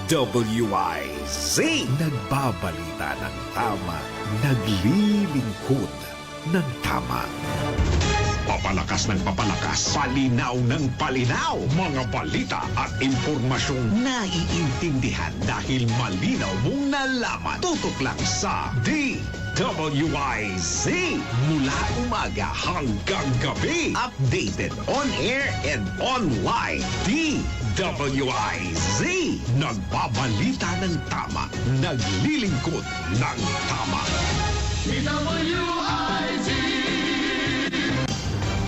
DWIZ. Nagbabalita ng tama, naglilingkod ng tama. Papalakas ng papalakas, palinaw ng palinaw. Mga balita at impormasyong naiintindihan dahil malinaw mong nalaman. Tutok lang sa DWIZ. Mula umaga hanggang gabi. Updated on air and online. DWIZ. Nagbabalita ng tama, naglilingkod ng tama. DWIZ.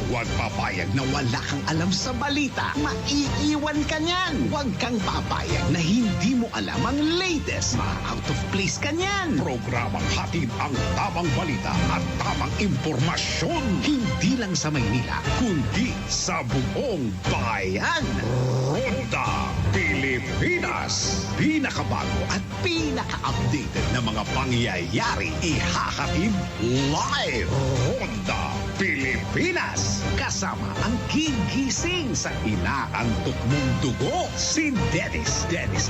Huwag papayag na wala kang alam sa balita. Maiiwan ka niyan. Huwag kang papayag na hindi mo alam ang latest. Out of place ka niyan. Programang hatid ang tamang balita at tamang impormasyon. Hindi lang sa Maynila, kundi sa buong bayan. Ronda Pilipinas. Pinakabago at pinaka-updated na mga pangyayari. Ihahatid live. Ronda Pilipinas. Kasama ang gigising sa inaantok mong dugo, si Dennis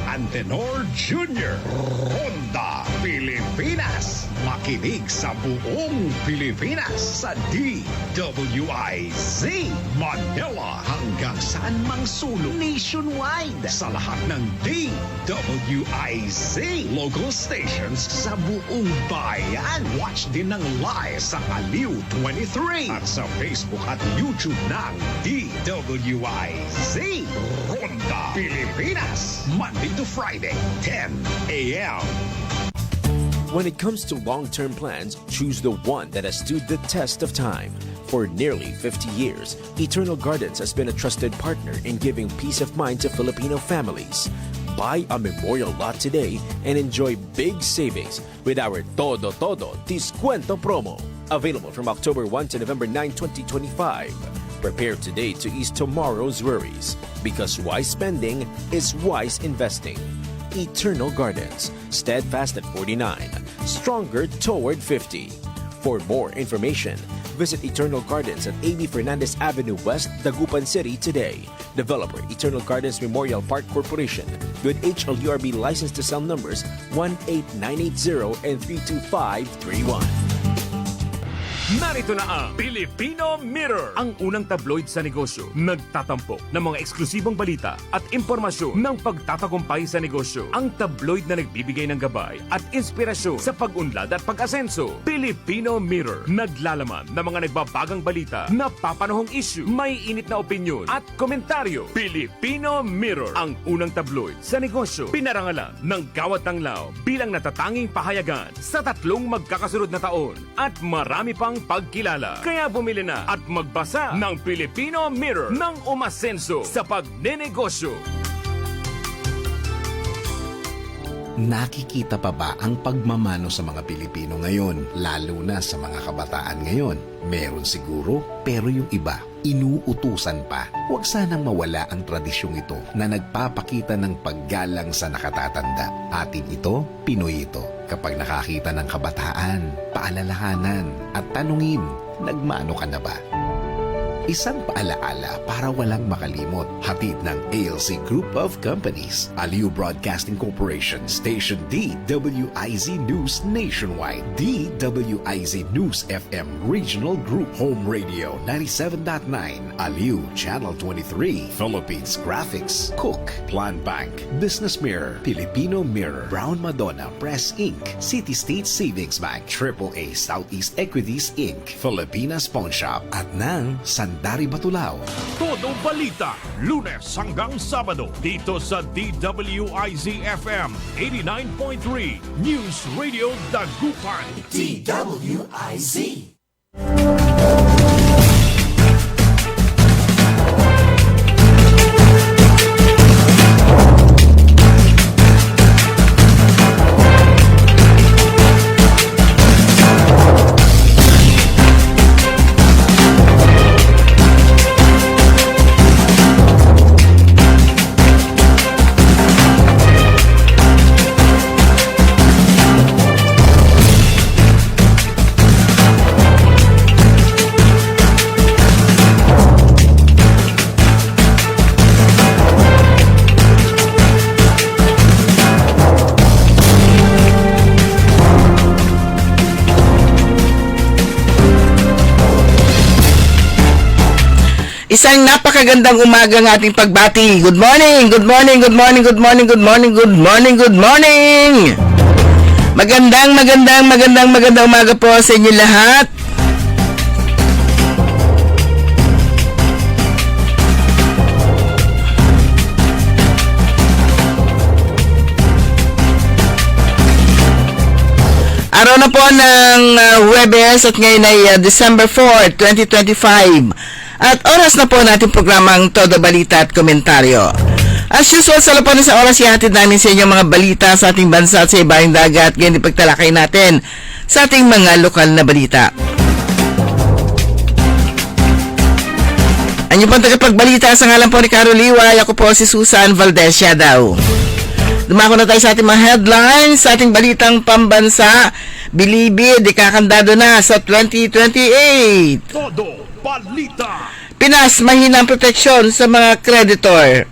Antenor Jr. Ronda Pilipinas. Makinig sa buong Pilipinas sa DWIZ. Manila hanggang saan mang sulong nationwide sa lahat ng DWIZ local stations sa buong bayan. Watch din ng live sa Aliw 23 at sa Facebook at YouTube ng DWIZ. Ronda Pilipinas, Monday to Friday, 10 a.m. When it comes to long-term plans, choose the one that has stood the test of time. For nearly 50 years, Eternal Gardens has been a trusted partner in giving peace of mind to Filipino families. Buy a memorial lot today and enjoy big savings with our Todo Discuento promo. Available from October 1 to November 9, 2025. Prepare today to ease tomorrow's worries, because wise spending is wise investing. Eternal Gardens, steadfast at 49, stronger toward 50. For more information, visit Eternal Gardens at A.B. Fernandez Avenue West, Dagupan City today. Developer, Eternal Gardens Memorial Park Corporation, with HLURB license to sell numbers 18980 and 32531. Narito na ang Filipino Mirror, ang unang tabloid sa negosyo. Nagtatampok ng mga eksklusibong balita at impormasyon ng pagtatagumpay sa negosyo. Ang tabloid na nagbibigay ng gabay at inspirasyon sa pag-unlad at pag-asenso. Filipino Mirror, naglalaman ng mga nagbabagang balita, napapanahong issue, may init na opinyon at komentaryo. Filipino Mirror, ang unang tabloid sa negosyo. Pinarangalan ng Gawad ng Lao bilang natatanging pahayagan sa 3 magkakasunod na taon at marami pang pagkilala. Kaya bumili na at magbasa ng Filipino Mirror ng umasenso sa pagnenegosyo. Nakikita pa ba ang pagmamano sa mga Pilipino ngayon, lalo na sa mga kabataan ngayon? Meron siguro, pero yung iba, inuutusan pa. Huwag sanang mawala ang tradisyong ito na nagpapakita ng paggalang sa nakatatanda. Atin ito, Pinoy ito. Kapag nakakita ng kabataan, paalalahanan at tanungin, nagmano ka na ba? Isang paalaala para walang makalimot. Hatid ng ALC Group of Companies, Aliw Broadcasting Corporation, Station DWIZ News Nationwide, DWIZ News FM Regional Group, Home Radio 97.9, Aliw Channel 23, Philippines Graphics, Cook, Plan Bank, Business Mirror, Filipino Mirror, Brown Madonna Press Inc., City State Savings Bank, AAA Southeast Equities Inc., Filipinas Pawn Shop, at ng Sandari Batulao. Todo Balita, Lunes hanggang Sabado, dito sa DWIZ-FM 89.3 News Radio Dagupan. DWIZ. Isang napakagandang umaga ng ating pagbati. Good morning, good morning, good morning, good morning, good morning, good morning, good morning. Magandang umaga po sa inyo lahat. Araw na po ng Huwebes at ngayon ay December 4, 2025. At oras na po natin programang Todo Balita at Komentaryo. As usual, sa lapan sa oras, ihatid namin sa inyo mga balita sa ating bansa at sa ibaing dagat. Ngayon ipagtalakay natin sa ating mga lokal na balita. Ang pong tagapagbalita sa ngalan po ni Caro Liway, ako po si Susan Valdez Yadaw. Dumako na tayo sa ating mga headlines, sa ating balitang pambansa. Bilibid, ikakandado na sa 2028. Todo Balita. Pinas, mahinang proteksyon sa mga kreditor.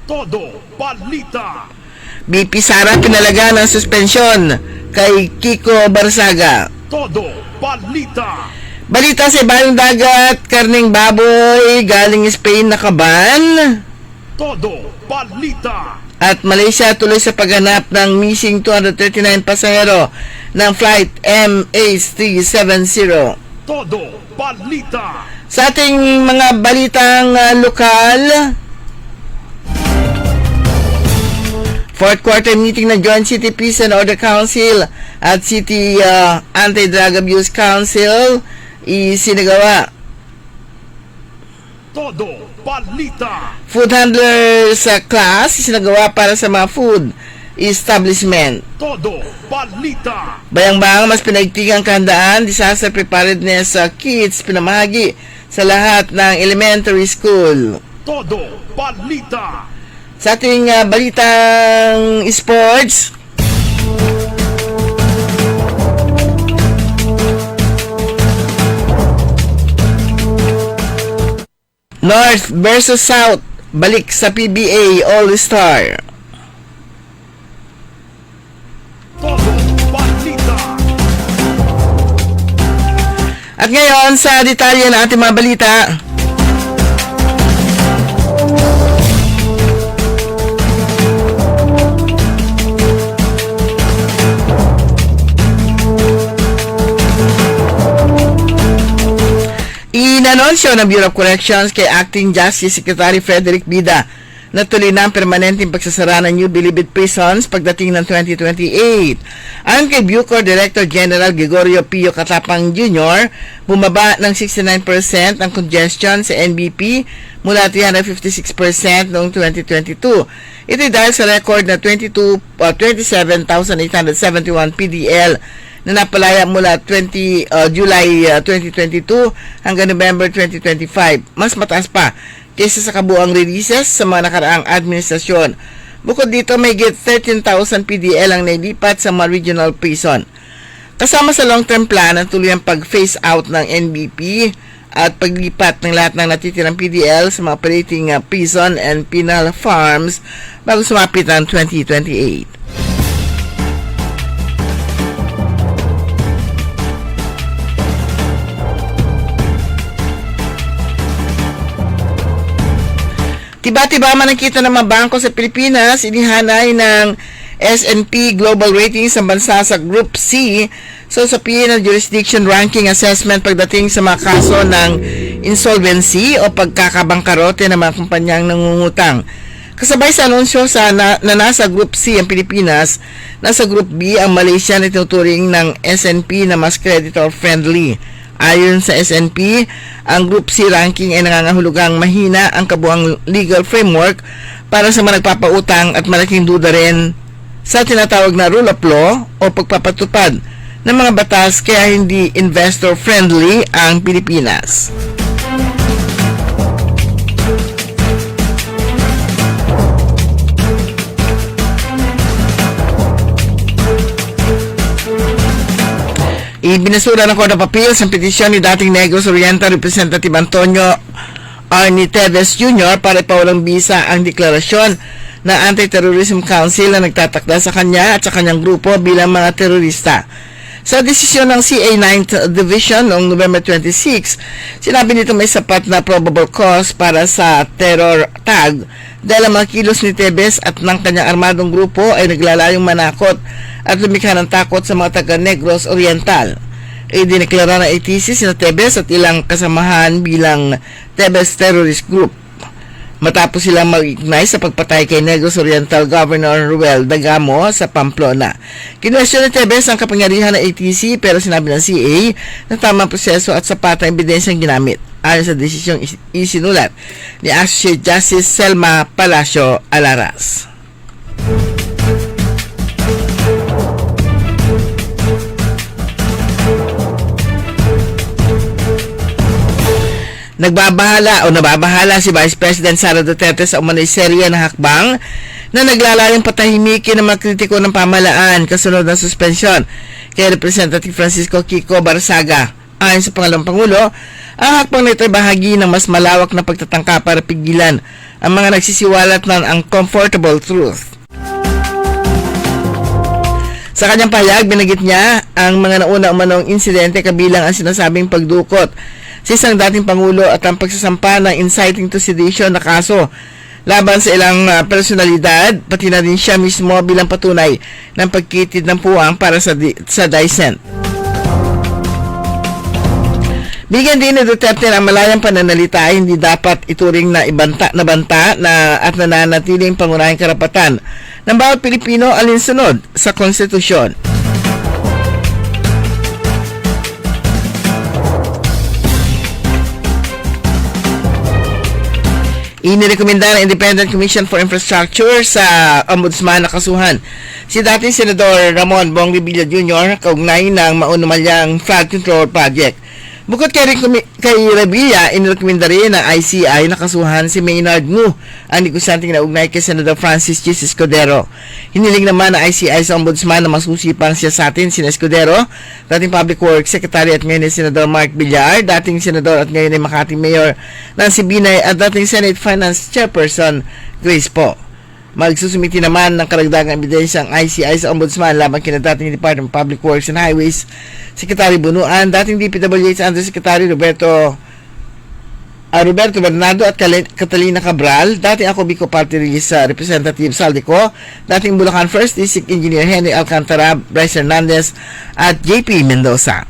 Todo Balita. BP Sara, pinalaga ng suspensyon kay Kiko Barsaga. Todo Balita. Balita sa ibaling dagat, karning baboy galing Spain na kaban. Todo Balita. At Malaysia tuloy sa paghanap ng missing 239 pasahero ng flight MH370. Todo Balita. Sa ating mga balitang lokal, fourth quarter meeting ng Joint City Peace and Order Council at City Anti-Drug Abuse Council isinagawa. Todo Balita. Food handlers class isinagawa para sa mga food establishment. Todo Balita. Bayang-bayang mas pinaigtigang kahandaan, disaster preparedness kits pinamahagi sa lahat ng elementary school. Todo Balita. Sa ating balitang sports, North versus South, balik sa PBA All-Star. Todo Balita. At ngayon, sa detalye ng ating mga balita, inanunsyo ng Bureau of Corrections kay Acting Justice Secretary Frederick Bida na tuloy na ang permanenteng pagsasara ng New Bilibid Prisons pagdating ng 2028. Ayon kay Bucor Director General Gregorio Pio Katapang Jr., bumaba ng 69% ang congestion sa NBP mula 356% noong 2022. Ito dahil sa record na 27,871 PDL na napalaya mula July 2022 hanggang November 2025. Mas mataas pa kaysa sa kabuang releases sa mga nakaraang administrasyon. Bukod dito, may 13,000 PDL ang nailipat sa mga regional prison. Kasama sa long-term plan ang tuluyang pag-phase out ng NBP at paglipat ng lahat ng natitirang PDL sa mga operating prison and penal farms bago sumapit ang 2028. Tiba-tiba man nakita ng mga bangko sa Pilipinas, inihanay ng S&P Global Ratings ang bansa sa Group C sa usapin ng jurisdiction ranking assessment pagdating sa mga kaso ng insolvency o pagkakabangkarote ng mga kumpanyang nangungutang. Kasabay sa anunsyo na nasa Group C ang Pilipinas, nasa Group B ang Malaysia na tinuturing ng S&P na mas creditor-friendly. Ayon sa S&P, ang Group C ranking ay nangangahulugang mahina ang kabuang legal framework para sa mga nagpapautang at malaking duda rin sa tinatawag na rule of law o pagpapatupad ng mga batas kaya hindi investor-friendly ang Pilipinas. Ibinasura ng Court of Appeals ang petisyon ni dating Negros Oriental Representative Antonio Arnie Teves Jr. para ipawalang bisa ang deklarasyon ng Anti-Terrorism Council na nagtatakda sa kanya at sa kanyang grupo bilang mga terorista. Sa desisyon ng CA 9th Division noong November 26, sinabi nito may sapat na probable cause para sa terror tag dahil ang mga kilos ni Tebes at ng kanyang armadong grupo ay naglalayong manakot at lumikha ng takot sa mga taga-Negros Oriental. Idineklara ng ATC sina Tebes at ilang kasamahan bilang Tebes Terrorist Group matapos silang mag-ignite sa pagpatay kay Negros Oriental Governor Ruel Dagamo sa Pamplona. Kinuwestiyon ni Tebes ang kapangyarihan ng ATC pero sinabi ng CA na tamang proseso at sapat na ebidensyang ginamit ayon sa desisyong isinulat ni Associate Justice Selma Palacio Alaras. Nababahala si Vice President Sara Duterte sa umano'y serya ng hakbang na naglalayong patahimikin ng mga kritiko ng pamahalaan kasunod ng suspensyon kay Representative Francisco Kiko Barsaga. Ayon sa Pangalawang Pangulo, ang hakbang na ito ay bahagi ng mas malawak na pagtatangka para pigilan ang mga nagsisiwalat ng uncomfortable truth. Sa kanyang pahayag, binanggit niya ang mga nauna umanong insidente kabilang ang sinasabing pagdukot sa isang dating Pangulo at ang pagsasampa ng inciting to sedition na kaso laban sa ilang personalidad, pati na din siya mismo bilang patunay ng pagkitid ng puwang para sa Dicen. Bigyan din ni Duterte ng malayang pananalita ay hindi dapat ituring na banta at nananatiling pangunahing karapatan ng bawat Pilipino alinsunod sa konstitusyon. Inirekomenda ng Independent Commission for Infrastructure sa Ombudsman na kasuhan si dating Senador Ramon Bong Revilla Jr. kaugnay ng maunumalyang flood control project. Bukod kay Revilla, inirekomenda rin ng ICI na kasuhan si Maynard Ngu, ang negosyanteng naugnay kay Senator Francis G. Escudero. Hiniling naman ng ICI sa Ombudsman na masusipang siya sa atin si Escudero, dating Public Works Secretary at ngayon ni Senador Mark Villar, dating Senador at ngayon ni Makati Mayor Nancy Binay at dating Senate Finance Chairperson Grace Poe. Magsusumiti naman ng karagdagang ebidensya ang ICI sa Ombudsman laban kina dating Department of Public Works and Highways Secretary Bunuan, dating DPWH Undersecretary Roberto Bernardo at Catalina Cabral, dating ako Bico Party List Representative Saldico, dating Bulacan First District Engineer Henry Alcantara, Bryce Hernandez at JP Mendoza.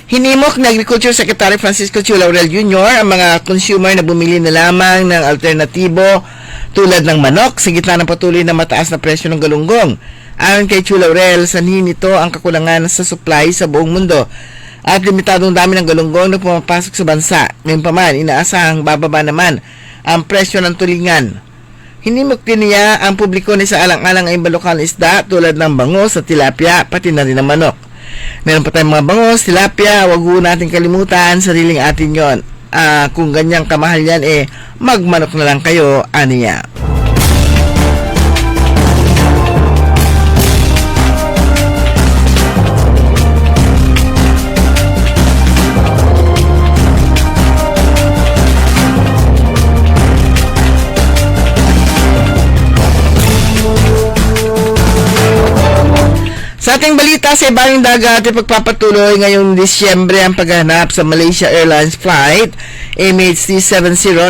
Hinimok ng Agriculture Secretary Francisco Chu Laurel Jr. ang mga consumer na bumili na lamang ng alternatibo tulad ng manok sa gitna ng patuloy na mataas na presyo ng galunggong. Ayon kay Chu Laurel, sanhin nito ang kakulangan sa supply sa buong mundo at limitadong dami ng galunggong na pumapasok sa bansa. Ngayon pa man, inaasahang bababa naman ang presyo ng tulingan. Hinimok din niya ang publiko na sa alang-alang ay balokal isda tulad ng bangus at tilapia, pati na rin ng manok. Meron pa tayong mga bangos, tilapia, wag ho natin kalimutan, sariling atin yon. Kung ganyang kamahal yan, magmanok na lang kayo, aniya. Sa ating balita sa ibang dagat, pagpapatuloy ngayong Disyembre ang paghahanap sa Malaysia Airlines flight MH370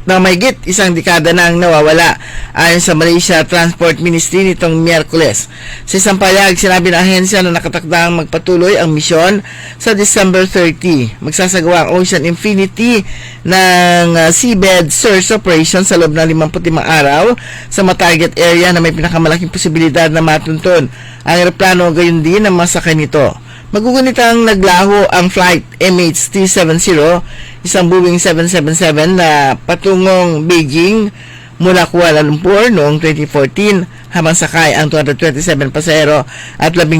na mahigit isang dekada nang nawawala ayon sa Malaysia Transport Ministry nitong Miyerkules. Sa isang payag, sinabi ng ahensya na nakatakdang magpatuloy ang misyon sa December 30. Magsasagawa ang Ocean Infinity ng seabed search operation sa loob ng 55 araw sa target area na may pinakamalaking posibilidad na matuntun ang eroplano, gayon din ang masakay nito. Magugunitang naglaho ang flight MH370, isang Boeing 777 na patungong Beijing mula Kuala Lumpur noong 2014 habang sakay ang 227 pasahero at 12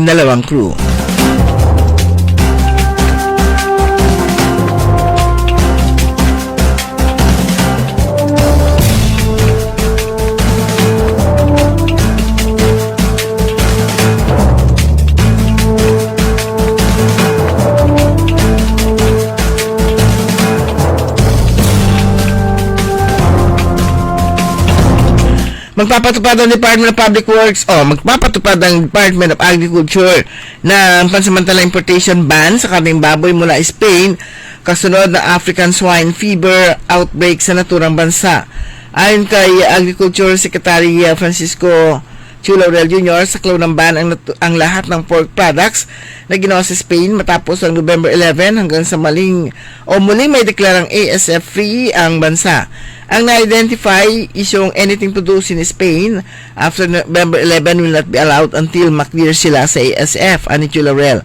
crew. Magpapatupad ang Department of Public Works magpapatupad ang Department of Agriculture ng pansamantalang importation ban sa karning baboy mula Spain kasunod na African swine fever outbreak sa naturang bansa. Ayon kay Agriculture Secretary Francisco Chu Laurel Jr., saklaw ng ban ang lahat ng pork products na ginawa sa Spain matapos ang November 11 hanggang sa muling may deklarang ASF-free ang bansa. Ang na-identify is yung anything produced in Spain after November 11 will not be allowed until maklear sila sa ASF, ani Chu Laurel.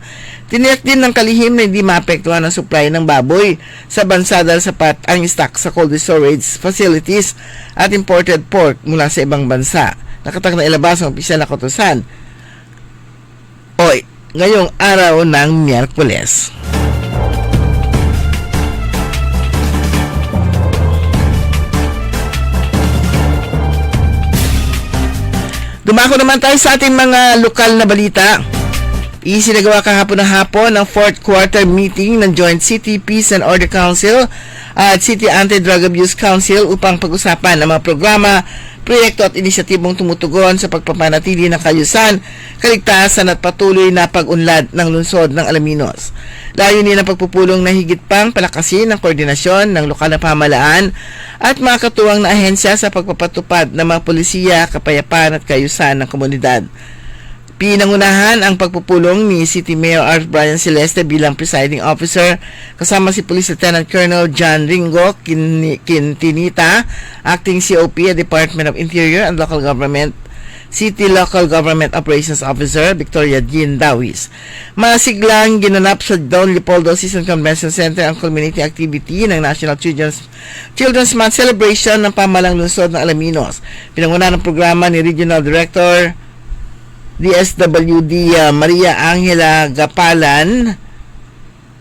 Tiniyak din ng kalihim na hindi maapektuhan ang supply ng baboy sa bansa dahil sapat ang stock sa cold storage facilities at imported pork mula sa ibang bansa. Nakatag na ilabas ang opisyal na kautusan ngayong araw ng Miyerkules. Dumako naman tayo sa ating mga lokal na balita. Isinagawa kahapon ng hapon ang 4th quarter meeting ng Joint City Peace and Order Council at City Anti-Drug Abuse Council upang pag-usapan ang mga programa, proyekto at inisyatibong tumutugon sa pagpapanatili ng kaayusan, kaligtasan at patuloy na pag-unlad ng lungsod ng Alaminos. Layunin ang pagpupulong na higit pang palakasin ang koordinasyon ng lokal na pamahalaan at mga katuwang na ahensya sa pagpapatupad ng mga polisiya, kapayapaan at kaayusan ng komunidad. Pinangunahan ang pagpupulong ni City Mayor Art Brian Celeste bilang presiding officer kasama si Police Lieutenant Colonel John Ringo Quintinita, Acting COP at Department of Interior and Local Government, City Local Government Operations Officer Victoria Jean Dawis. Masiglang ginanap sa Don Leopoldo Season Convention Center ang culminating activity ng National Children's Month Celebration ng pamalang lungsod ng Alaminos. Pinangunahan ng programa ni Regional Director DSWD Maria Angela Gapalan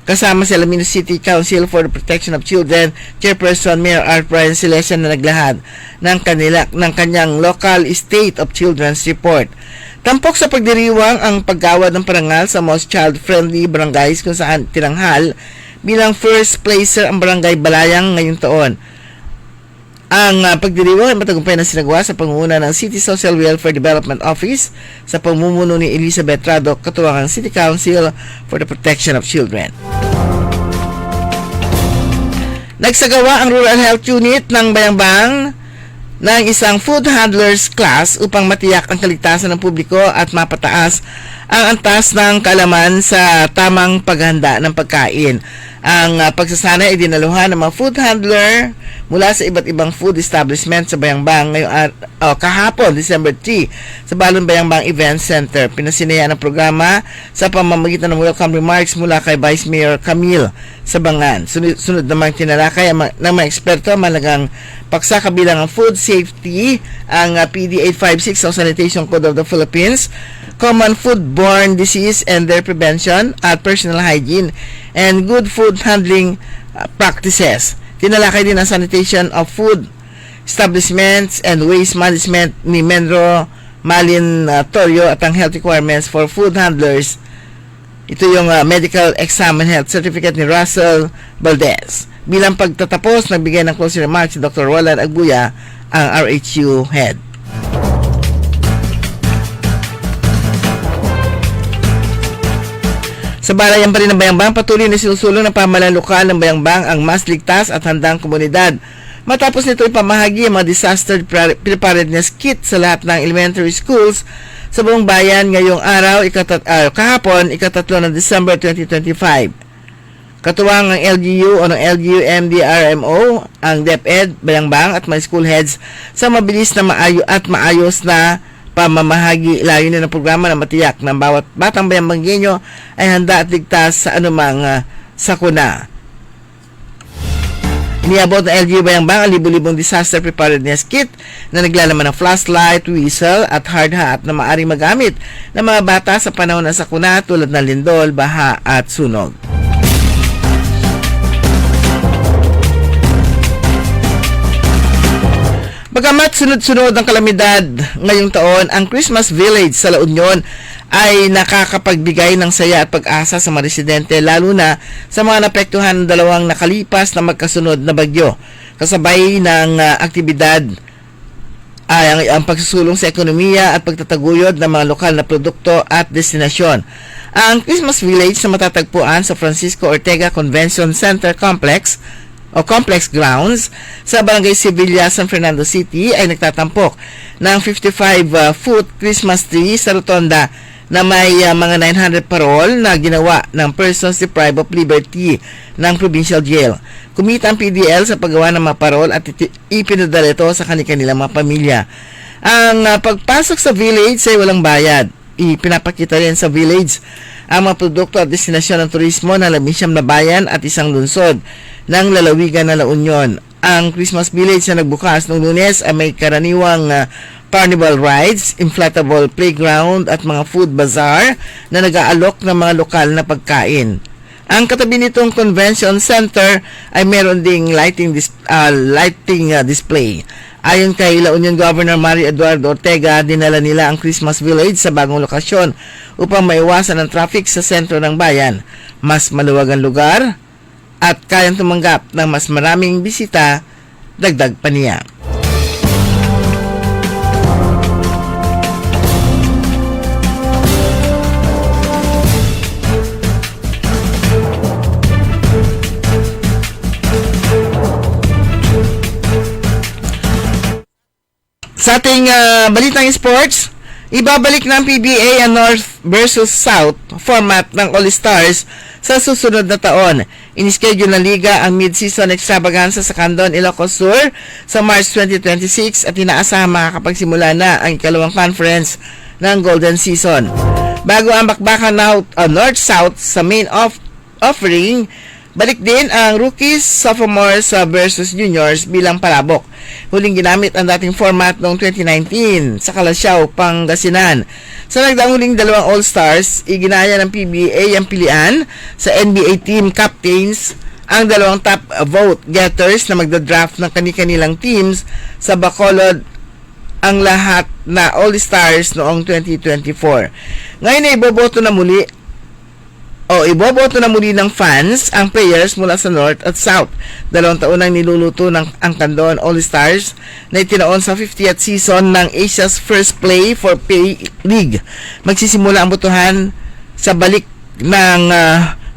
kasama sa Alaminos City Council for the Protection of Children Chairperson Mayor Art Brian Celeste na naglahad ng kanyang Local State of Children's Report. Tampok sa pagdiriwang ang paggawad ng parangal sa most child-friendly barangays kung saan tinanghal bilang first placer ang Barangay Balayang ngayong taon. Ang pagdiriwang ay matagumpay na sinagawa sa pangunguna ng City Social Welfare Development Office sa pamumuno ni Elizabeth Rado, katuwang ang City Council for the Protection of Children. Nagsagawa ang Rural Health Unit ng Bayambang ng isang food handlers class upang matiyak ang kaligtasan ng publiko at mapataas ang antas ng kaalaman sa tamang paghanda ng pagkain. Ang pagsasana ay dinaluhan ng mga food handler mula sa iba't ibang food establishment sa Bayambang ngayong kahapon, December 3, sa Balon Bayambang Event Center. Pinasinayaan ang programa sa pamamagitan ng welcome remarks mula kay Vice Mayor Camille Sabangan. Sunod namang tinalakay ng mga eksperto malagang paksa kabilang ang food safety, ang PD 856 o Sanitation Code of the Philippines, common foodborne disease and their prevention at personal hygiene, and good food handling practices. Tinalakay din ang sanitation of food establishments and waste management ni Menro Malin Torio at ang health requirements for food handlers. Ito yung medical exam and health certificate ni Russell Valdez. Bilang pagtatapos, nagbigay ng closing remarks si Dr. Roland Agbuya, ang RHU head. Sa balayan pa rin ng Bayambang, patuloy na sinusulong ng pamahalaan lokal ng Bayambang ang mas ligtas at handang komunidad. Matapos nito ipamahagi ang mga disaster preparedness kit sa lahat ng elementary schools sa buong bayan ngayong araw, kahapon, 3 ng December 2025. Katuwang ang LGU o ng LGU MDRMO, ang DepEd, Bayambang at mga school heads sa mabilis na maayos na pamamahagi. Layunin ng programa na matiyak ng bawat batang Bayambanggenyo ay handa at ligtas sa anumang sakuna. Iniabot ng LGU Bayambang ang libu-libong disaster preparedness kit na naglalaman ng flashlight, whistle at hard hat na maaaring magamit ng mga bata sa panahon ng sakuna tulad ng lindol, baha at sunog. Bagamat sunod-sunod ang kalamidad ngayong taon, ang Christmas Village sa La Union ay nakakapagbigay ng saya at pag-asa sa mga residente, lalo na sa mga napektuhan ng dalawang nakalipas na magkasunod na bagyo. Kasabay ng aktibidad ay ang pagsusulong sa ekonomiya at pagtataguyod ng mga lokal na produkto at destinasyon. Ang Christmas Village na matatagpuan sa Francisco Ortega Convention Center Complex o Complex Grounds sa Barangay Sevilla, San Fernando City ay nagtatampok ng 55-foot Christmas tree sa rotonda na may mga 900 parol na ginawa ng persons deprived of liberty ng Provincial Jail. Kumita ang PDL sa paggawa ng mga parol at ipinadala ito sa kanilang mga pamilya. Ang pagpasok sa village ay walang bayad. Ipinapakita rin sa village ang mga produkto at destinasyon ng turismo ng 11 na bayan at isang lungsod ng lalawigan na La Union. Ang Christmas Village na nagbukas noong Lunes ay may karaniwang carnival rides, inflatable playground at mga food bazaar na nag-aalok ng mga lokal na pagkain. Ang katabi nitong convention center ay meron ding lighting display. Ayon kay La Union Governor Mario Eduardo Ortega, dinala nila ang Christmas Village sa bagong lokasyon upang maiwasan ang traffic sa sentro ng bayan. Mas maluwag ang lugar at kayang tumanggap ng mas maraming bisita, dagdag pa niya. Sa ating balitang sports, ibabalik ng PBA ang North versus South format ng All-Stars sa susunod na taon. Inischedule ng Liga ang mid-season extravaganza sa Candon, Ilocos Sur sa March 2026 at inaasahan makakapagsimula na ang ikalawang conference ng Golden Season. Bago ang bakbakan North-South sa main offering, balik din ang rookies, sophomores versus juniors bilang palabok. Huling ginamit ang dating format noong 2019 sa Calasiao, Pangasinan. Sa nagdaang huling dalawang All-Stars, iginaya ng PBA ang pilian sa NBA team captains ang dalawang top vote getters na magda-draft ng kanilang teams sa Bacolod ang lahat na All-Stars noong 2024. Ngayon ay iboboto na muli ng fans ang players mula sa North at South. 2 taon nang niluluto ng ang Candon All-Stars na itinaon sa 50th season ng Asia's First Play for Pay League. Magsisimula ang botohan sa balik ng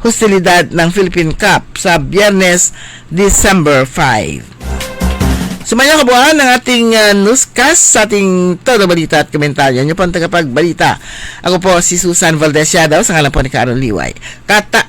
hostilidad ng Philippine Cup sa Biyernes, December 5. Sumayang kabuuan ng ating newscast sa ating todo balita at komentaryo. Nyo po ang tagapagbalita. Ako po si Susan Valdez Yadaw sa ngalan po ni Carol Liway.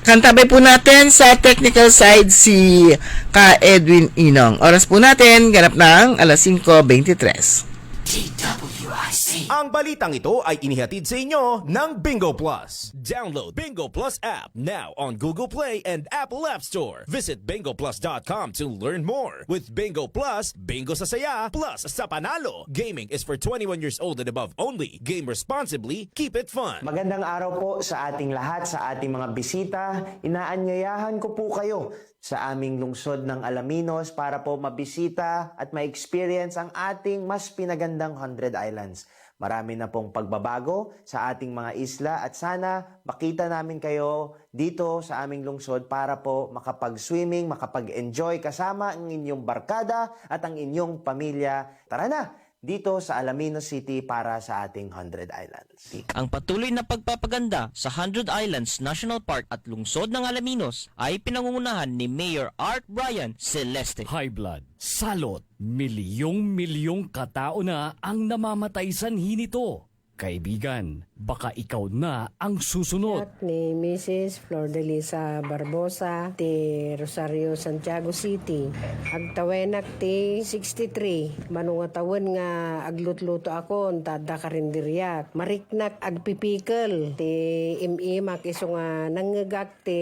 Kantabay po natin sa technical side si Ka Edwin Inong. Oras po natin, ganap ng 5:23. DWIC. Ang balitang ito ay inihatid sa inyo ng Bingo Plus. Download Bingo Plus app now on Google Play and Apple App Store. Visit bingoplus.com to learn more. With Bingo Plus, bingo sa saya, plus sa panalo. Gaming is for 21 years old and above only. Game responsibly, keep it fun. Magandang araw po sa ating lahat, sa ating mga bisita. Inaanyayahan ko po kayo sa aming lungsod ng Alaminos para po mabisita at ma-experience ang ating mas pinagandang 100 Islands. Marami na pong pagbabago sa ating mga isla at sana makita namin kayo dito sa aming lungsod para po makapag-swimming, makapag-enjoy kasama ang inyong barkada at ang inyong pamilya. Tara na! Dito sa Alaminos City para sa ating 100 Islands. Ang patuloy na pagpapaganda sa 100 Islands National Park at lungsod ng Alaminos ay pinangungunahan ni Mayor Art Brian Celeste. High blood, salot, milyong-milyong katao na ang namamatay sanhi nito. Kaibigan, baka ikaw na ang susunod. At ni Mrs. Flor de Lisa Barbosa ti Rosario, Santiago City. Agtawenak ti 63. Manungatawin nga aglutluto ako tada karinderyak. Mariknak agpipikal ti imimak iso nga nangagak ti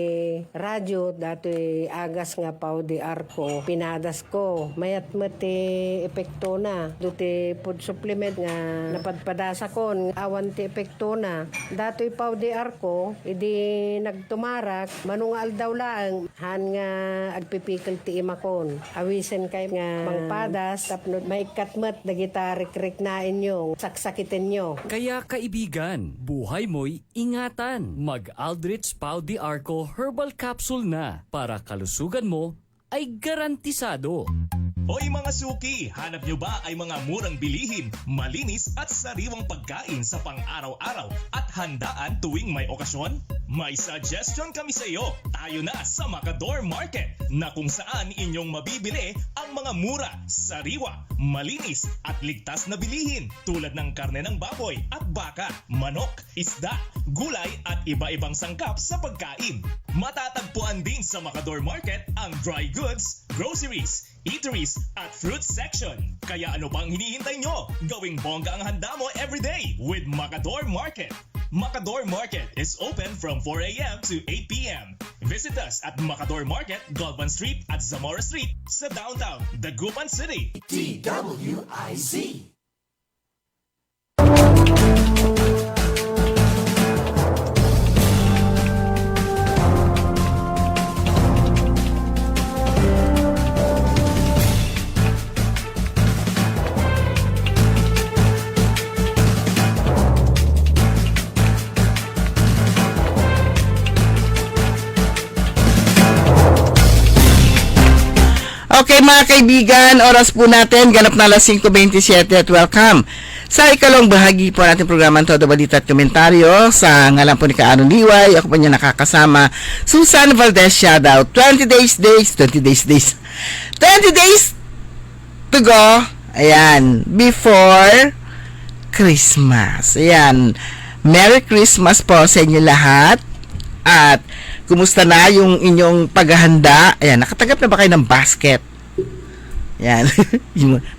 radyo dati agas nga pao di arko. Pinadas ko. Mayat mo ti epekto na. Do ti food supplement nga napadpadasa ko awan ti epekto na. Dato'y pao di arko, idi nagtumarak, manungal daw lang, han nga agpipikil ti imakon. Awisen kay nga mangpadas, tapno maikatmat, dagita rik-rik na inyo, saksakitin nyo. Kaya kaibigan, buhay mo'y ingatan. Mag-Aldrich Pau di Arco Herbal Capsule na para kalusugan mo ay garantisado. Hoy mga suki, hanap nyo ba ay mga murang bilihin, malinis at sariwang pagkain sa pang-araw-araw at handaan tuwing may okasyon? May suggestion kami sa iyo. Tayo na sa Macador Market na kung saan inyong mabibili ang mga mura, sariwa, malinis at ligtas na bilihin tulad ng karne ng baboy at baka, manok, isda, gulay at iba-ibang sangkap sa pagkain. Matatagpuan din sa Macador Market ang dry goods, groceries, eateries at fruit section. Kaya ano pang hinihintay nyo? Gawing bongga ang handa mo everyday with Macador Market. Macador Market is open from 4 a.m. to 8 p.m. Visit us at Macador Market, Galvan Street at Zamora Street sa downtown, Dagupan City. DWIZ. Okay mga kaibigan, oras po natin, ganap na alas 5:27 at welcome sa ikalawang bahagi po natin programang Todo Balita at Komentaryo. Sa ngalan po ni Kaaron Liway, ako po niya nakakasama, Susan Valdez, shoutout. 20 days to go, ayan, before Christmas. Ayan, Merry Christmas po sa inyo lahat. At kumusta na yung inyong paghahanda? Ayan, nakatanggap na ba kayo ng basket? Yan.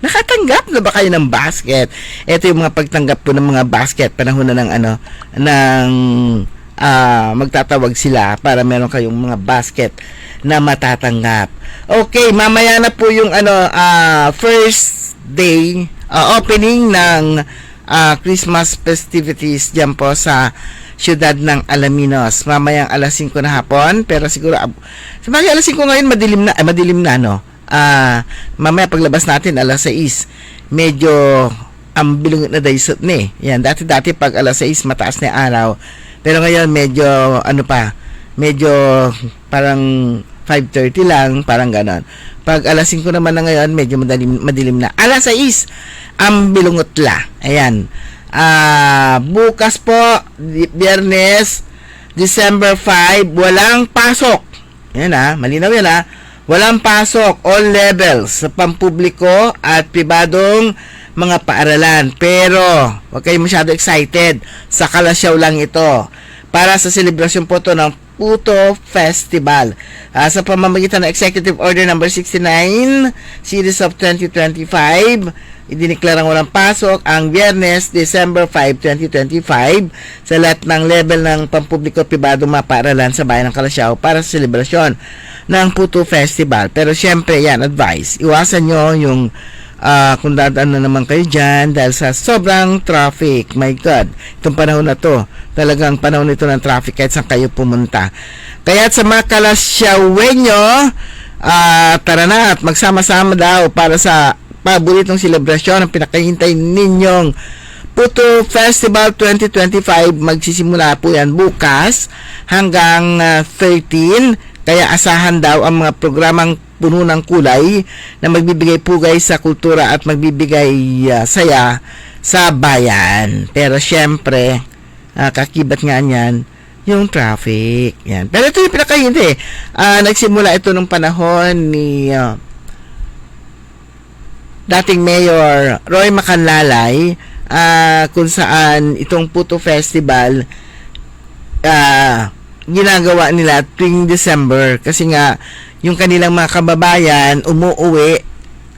Nakatanggap na ba kayo ng basket? Ito yung mga pagtanggap po ng mga basket. Panahon na ng magtatawag sila para meron kayong mga basket na matatanggap. Okay, mamaya na po yung first day opening ng Christmas festivities diyan po sa siyudad ng Alaminos. Mamayang alas 5 na hapon, pero siguro sabagay alas 5 ngayon madilim na no. Mamaya paglabas natin alas 6, medyo bilungit na daysot ni. Yan, dati pag alas 6 mataas na 'yung araw. Pero ngayon medyo medyo parang 5:30 lang, parang ganon. Pag alas 5 naman na ngayon, medyo madilim na. Alas 6 bilungot la. Ayan. Bukas po, Biyernes, December 5, walang pasok. Yan malinaw yan walang pasok, all levels, sa pampubliko at pribadong mga paaralan. Pero, huwag kayo masyado excited, sa Kalasyaw lang ito. Para sa selebrasyon po to ng Puto Festival. Sa pamamagitan ng Executive Order No. 69, Series of 2025, idineklarang walang pasok ang Biyernes, December 5, 2025 sa lahat ng level ng pampubliko pribado mapaaralan sa bayan ng Kalasyaw para sa selebrasyon ng Puto Festival. Pero syempre, yan, advice. Iwasan nyo yung kung dadaan na naman kayo dyan dahil sa sobrang traffic. My God, itong panahon na to, talagang panahon ito ng traffic kahit saan kayo pumunta. Kaya sa mga Kalasyawenyo, tara na at magsama-sama daw para sa paboritong selebrasyon ang pinakahintay ninyong Puto Festival 2025. Magsisimula po yan bukas hanggang 13. Kaya asahan daw ang mga programang puno ng kulay na magbibigay pugay sa kultura at magbibigay saya sa bayan. Pero syempre, kakibat nga niyan yung traffic. Yan. Pero ito yung pinakahintay. Nagsimula ito nung panahon ni dating Mayor Roy Macanlalay, kung saan itong Puto Festival ginagawa nila tuwing December kasi nga yung kanilang mga kababayan umuuwi,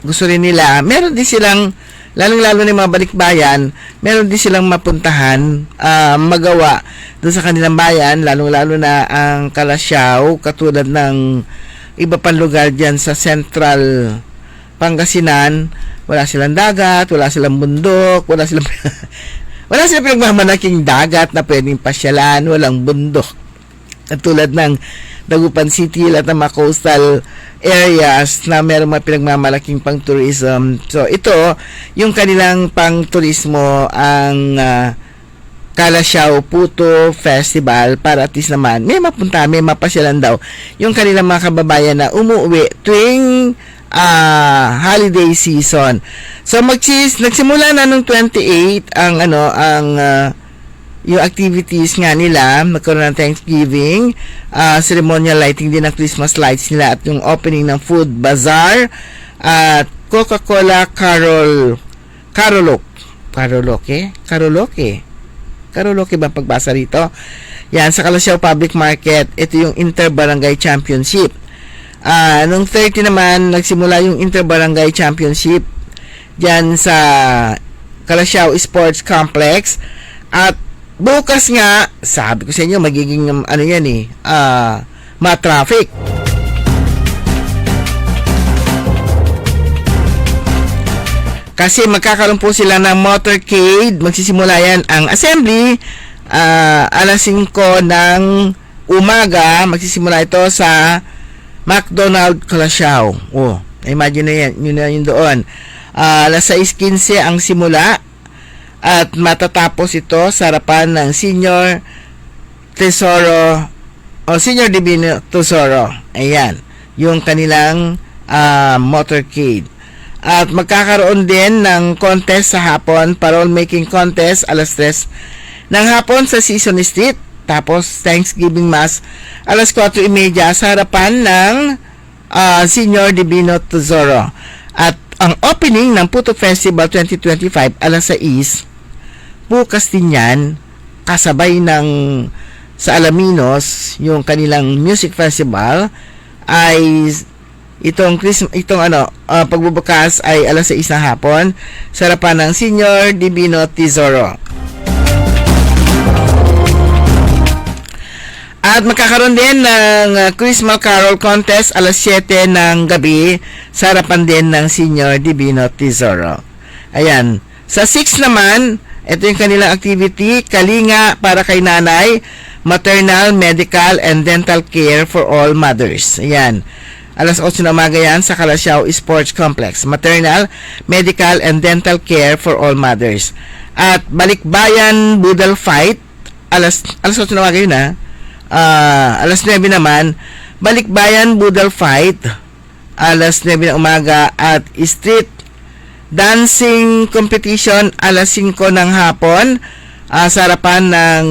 gusto rin nila, meron din silang lalong-lalo na yung mga balikbayan, meron din silang mapuntahan, magawa doon sa kanilang bayan, lalong-lalo na ang Kalasyaw, katulad ng iba pang lugar dyan sa Central Pangasinan. Wala silang dagat, wala silang bundok, wala silang pinagmamalaking dagat na pwedeng pasyalan, walang bundok. At tulad ng Dagupan City at ng mga coastal areas na meron mga pinagmamalaking pang tourism. So ito, yung kanilang pang turismo ang Kalasyaw Puto Festival para at least naman may mapunta, may mapasyalan daw yung kanilang mga kababayan na umuwi tuwing holiday season. So nagsimula na nung 28 yung activities nga nila, magkaroon ng Thanksgiving, ceremonial lighting din ng Christmas lights nila at yung opening ng food bazaar at Coca-Cola Karaoke ba pagbasa rito? Yan, sa Calasiao Public Market, ito yung Inter-Barangay Championship. Nung 30 naman, nagsimula yung Inter-Barangay Championship dyan sa Calasiao Sports Complex. At bukas nga, sabi ko sa inyo, magiging ma-traffic. Kasi magkakaroon po sila ng motorcade. Magsisimula yan ang assembly alas 5 ng umaga. Magsisimula ito sa McDonald Calasiao. Imagine na yan. Yun na yun doon. Alas 6:15 ang simula at matatapos ito sa harapan ng Senior Divino Tesoro. Ayan. Yung kanilang motorcade. At magkakaroon din ng contest sa hapon, parole making contest, alas 3 ng hapon sa Season Street. Tapos Thanksgiving Mass, alas 4:30 sa harapan ng Senior Divino Tesoro. At ang opening ng Puto Festival 2025, alas 6, bukas din yan, kasabay ng sa Alaminos, yung kanilang music festival, ay pagbubukas ay alas 6 ng hapon sa harapan ng Senior Divino Tesoro. At magkakaroon din ng Christmas Carol Contest alas 7 ng gabi sa harapan din ng Senior Divino Tesoro. Ayan. Sa 6 naman, ito yung kanilang activity, Kalinga para kay nanay, maternal, medical, and dental care for all mothers. Ayan. Alas 8 na umaga yan sa Calasiao Sports Complex. Maternal, medical, and dental care for all mothers. At Balikbayan Budal Fight, alas 8 na umaga yun alas 9 naman, Balikbayan Budal Fight, alas 9 na umaga. At Street Dancing Competition, alas 5 ng hapon sa harapan ng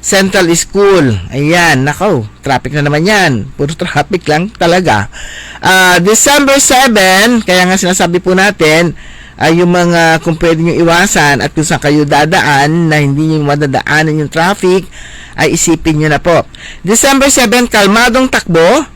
Central School. Ayan, nakaw, traffic na naman yan. Puro traffic lang talaga. December 7, kaya nga sinasabi po natin, yung mga kung pwede nyo iwasan at kung saan kayo dadaan na hindi nyo madadaanan yung traffic, ay isipin nyo na po. December 7, Kalmadong Takbo,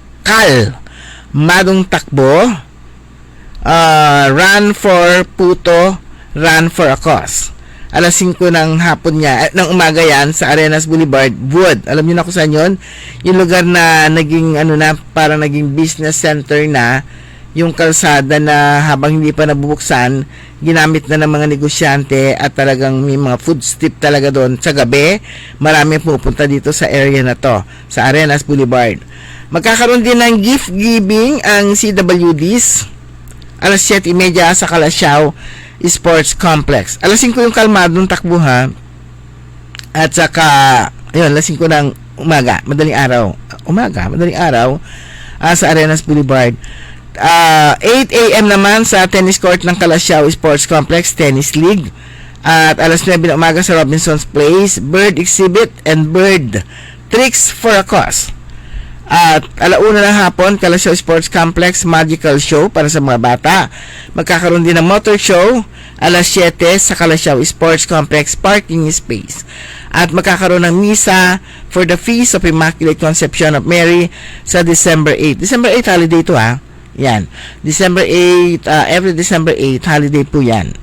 Run for Puto, Run for a Cause. Alas 5 ng hapon ng umaga yan sa Arenas Boulevard, Wood. Alam niyo na kung saan yun? Yung lugar na naging parang naging business center na, yung kalsada na habang hindi pa nabubuksan, ginamit na ng mga negosyante at talagang may mga food strip talaga doon. Sa gabi, marami pupunta dito sa area na to, sa Arenas Boulevard. Magkakaroon din ng gift giving ang CWDs, alas 7:30 sa Calasiao Sports Complex. Alas 5 yung Kalmadong Takbo at saka ayun, alas 5 ng umaga, madaling araw sa Arenas Boulevard. 8 a.m. naman sa tennis court ng Calasiao Sports Complex Tennis League. At alas 9 ng umaga sa Robinson's Place, Bird Exhibit and Bird Tricks for a Cause. At alauna ng hapon, Calasiao Sports Complex Magical Show para sa mga bata. Magkakaroon din ng motor show alas 7 sa Calasiao Sports Complex Parking Space. At magkakaroon ng misa for the Feast of Immaculate Conception of Mary sa December 8. December 8 holiday ito Yan. December 8, every December 8 holiday po yan.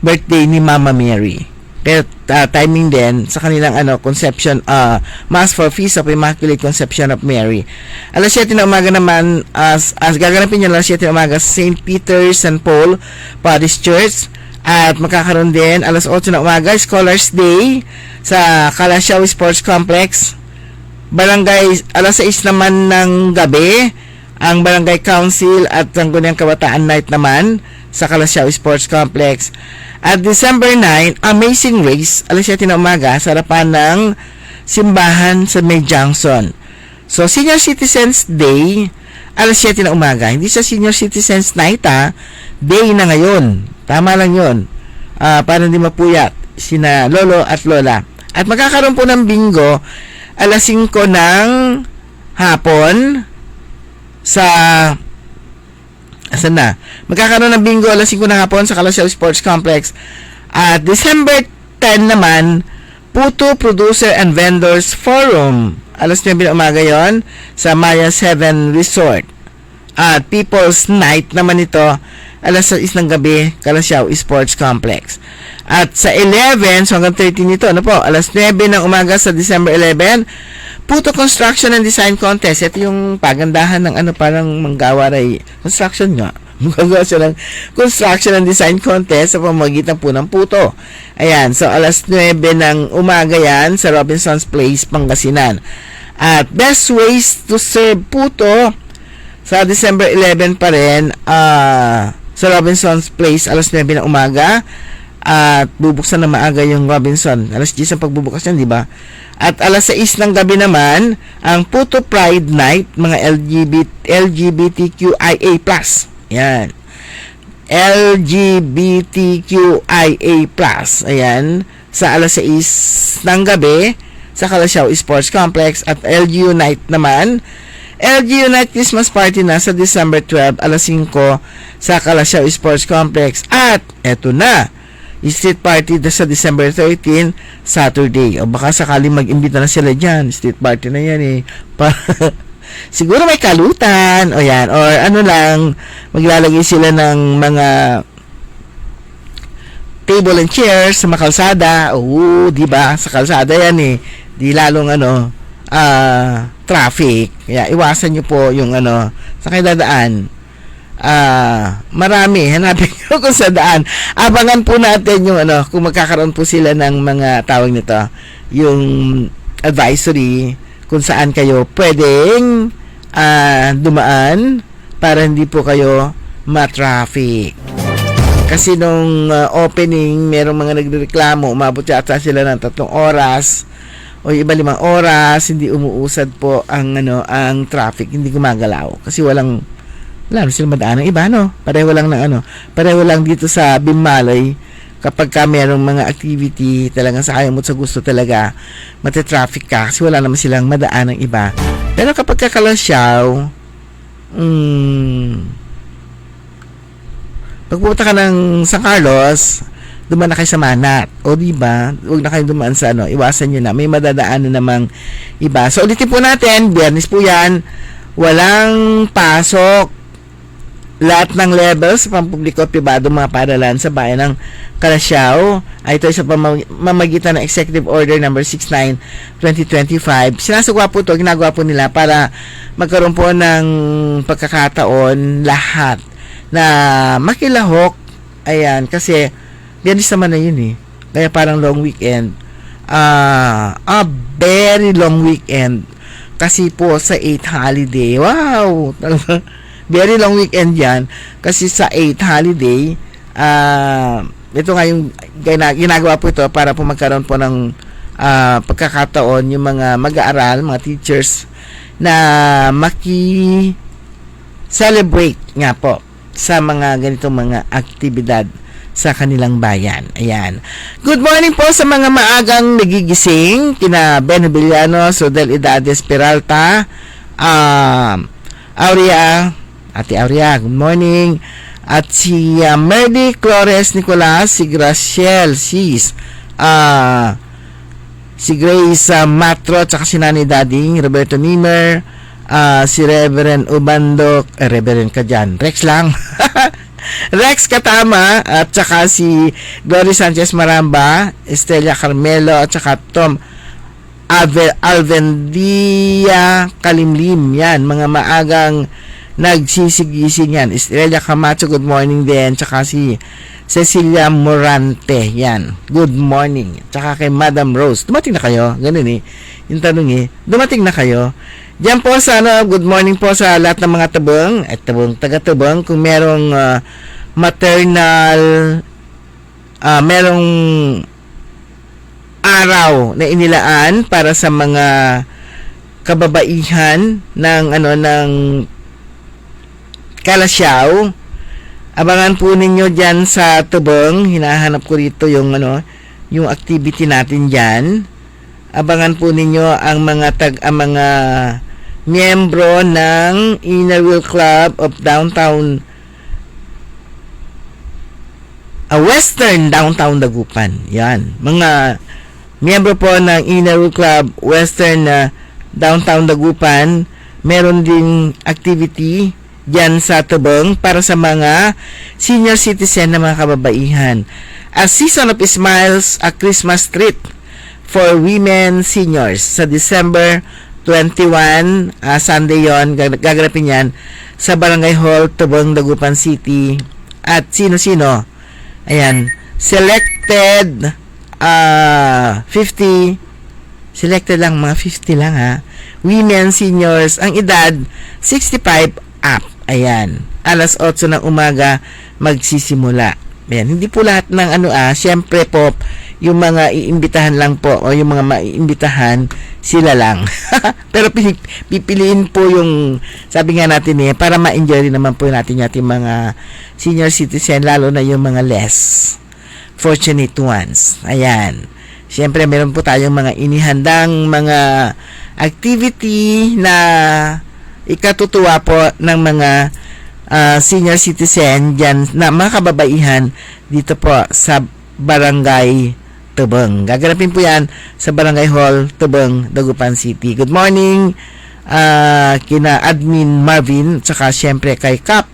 Birthday ni Mama Mary. Pero timing din sa kanilang conception, Mass for Feast of Immaculate Conception of Mary. Alas 7 na umaga naman, as gaganapin niya alas 7 na umaga sa St. Peter St. Paul Parish Church. At magkakaroon din alas 8 na umaga, Scholars Day sa Calasiao Sports Complex. Barangay, alas 6 naman ng gabi, ang Barangay Council at Sangguniang Kabataan Night naman sa Calasiao Sports Complex. At December 9, Amazing Race, alas 7 na umaga sa harapan ng simbahan sa May Junction. So, Senior Citizens Day, alas 7 ng umaga. Hindi sa Senior Citizens Night, day na ngayon. Tama lang yun. Para hindi mapuyat sina lolo at lola. At magkakaroon po ng bingo alas 5 ng hapon sa asan na? Magkakaroon ng bingo alas 5 ng hapon sa Calasiao Sports Complex. At December 10 naman, Puto Producer and Vendors Forum. Alas 9 ng umaga yon sa Maya 7 Resort. At People's Night naman ito, alas 6 ng gabi, Calasiao Sports Complex. At sa 11, so hanggang 13 nito, alas 9 ng umaga sa December 11, Puto Construction and Design Contest. Ito yung pagandahan ng parang manggawaray construction nga. Magagawa siya ng Construction and Design Contest sa pamamagitan po ng puto. Ayan, so alas 9 ng umaga yan sa Robinson's Place, Pangasinan. At Best Ways to Serve Puto sa December 11 pa rin sa Robinson's Place, alas 9 ng umaga. At bubuksan na maaga yung Robinson. Alas 10 ang pagbubukas yan, di ba? At alas 6 ng gabi naman, ang Puto Pride Night, mga LGBTQIA+. Yan. LGBTQIA+. Ayan. Sa alas 6 ng gabi, sa Calasiao Sports Complex. At LGU Night naman, LGU Night Christmas Party na sa December 12, alas 5 sa Calasiao Sports Complex. At eto na, street party sa December 13, Saturday. O baka sakaling mag-imbita na sila dyan. Street party na yan eh. Siguro may kalutan. O yan. Or ano lang, maglalagay sila ng mga table and chairs sa makalsada. Oo, di ba? Sa kalsada yan eh. Di lalong traffic. Kaya iwasan nyo po yung sa kayo dadaan. Marami, hanapin nyo kung sa daan. Abangan po natin yung kung magkakaroon po sila ng mga tawag nito, yung advisory kung saan kayo pwedeng dumaan para hindi po kayo ma-traffic. Kasi nung opening, merong mga nagreklamo, umabot yata sila ng 3 oras o iba 5 oras, hindi umuusad po ang ang traffic, hindi gumagalaw kasi wala sila madaan ng iba, pareho lang dito sa Bimmalay. Kapag ka merong mga activity talagang sa kaya mo sa gusto talaga, matitraffic ka kasi wala naman silang madaan ng iba. Pero kapag ka Calasiao, pagpunta ka ng San Carlos, dumaan na kayo sa Manat. O diba? Huwag na kayo dumaan sa iwasan nyo na. May madadaan na namang iba. So ulitin po natin, Biyernes po yan, walang pasok. Lahat ng levels sa pampubliko at pribado mga paaralan sa bayan ng Calasiao ay ito sa pamamagitan ng Executive Order number 69/2025. Sinasagawa po ito, ginagawa po nila para magkaroon po ng pagkakataon lahat na makilahok. Ayan, kasi Biyernes naman na yun eh. Kaya parang long weekend. A very long weekend. Kasi po sa 8 holiday. Wow! Very long weekend yan kasi sa 8 holiday ito nga yung ginagawa po ito para po magkaroon po ng pagkakataon yung mga mag-aaral, mga teachers na maki-celebrate nga po sa mga ganitong mga aktibidad sa kanilang bayan. Ayan. Good morning po sa mga maagang nagigising kina Ben Villano, Sodel Idades Peralta, Ate Aurea, good morning. At si Merdy Flores Nicolas, si Graciel Sis, si Grace Matro, tsaka si Nani Dading, Roberto Nimer, si Reverend Ubando, Reverend ka dyan, Rex lang. Rex Katama, at tsaka si Glory Sanchez Maramba, Estella Carmelo, at tsaka Tom Alvendia Kalimlim. Yan, mga maagang nagsisigising yan. Estrella Camacho, good morning din. Tsaka si Cecilia Morante, yan, good morning. Tsaka kay Madam Rose, dumating na kayo? Ganun eh, yung tanong eh, dumating na kayo? Diyan po sa good morning po sa lahat ng mga tabong at taga-tabong. Kung merong maternal, merong araw na inilaan para sa mga kababaihan ng Kalasyaw. Abangan po ninyo diyan sa Tubong. Hinahanap ko rito yung yung activity natin diyan. Abangan po ninyo ang mga miyembro ng Inner Wheel Club of Downtown Western Downtown Dagupan. Yan. Mga miyembro po ng Inner Wheel Club Western Downtown Dagupan, meron ding activity diyan sa Tubong para sa mga senior citizen na mga kababaihan. A Season of Smiles, a Christmas Treat for Women Seniors sa December 21, Sunday yon, gaganapin yan sa Barangay Hall, Tubong, Dagupan City. At sino-sino? Ayan, selected 50, selected lang, mga 50 lang ha, women seniors, ang edad 65 up. Ayan, alas 8 ng umaga magsisimula. Ayan, hindi po lahat ng syempre po, yung mga iimbitahan lang po, o yung mga maiimbitahan, sila lang. Pero pipiliin po yung, sabi nga natin para ma-enjoy rin naman po natin yung mga senior citizen, lalo na yung mga less fortunate ones. Ayan. Syempre, meron po tayong mga inihandang mga activity na ikatutuwa po ng mga senior citizen dyan, na mga kababaihan dito po sa Barangay Tubong. Gaganapin po yan sa Barangay Hall, Tubong, Dagupan City. Good morning kina Admin Marvin, tsaka syempre kay Cap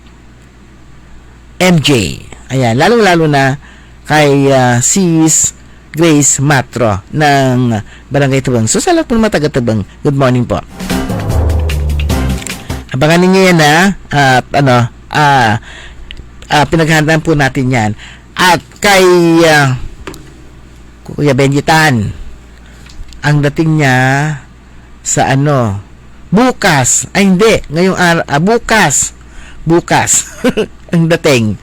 MJ. Ayan, lalong-lalo na kay Sis Grace Matro ng Barangay Tubong. So, sa lahat po ng mga taga-Tubong, good morning po. Abangan ninyo yan pinaghandaan po natin yan. At kay Kuya Benjitan, ang dating niya sa bukas, hindi, ngayong bukas ang dating.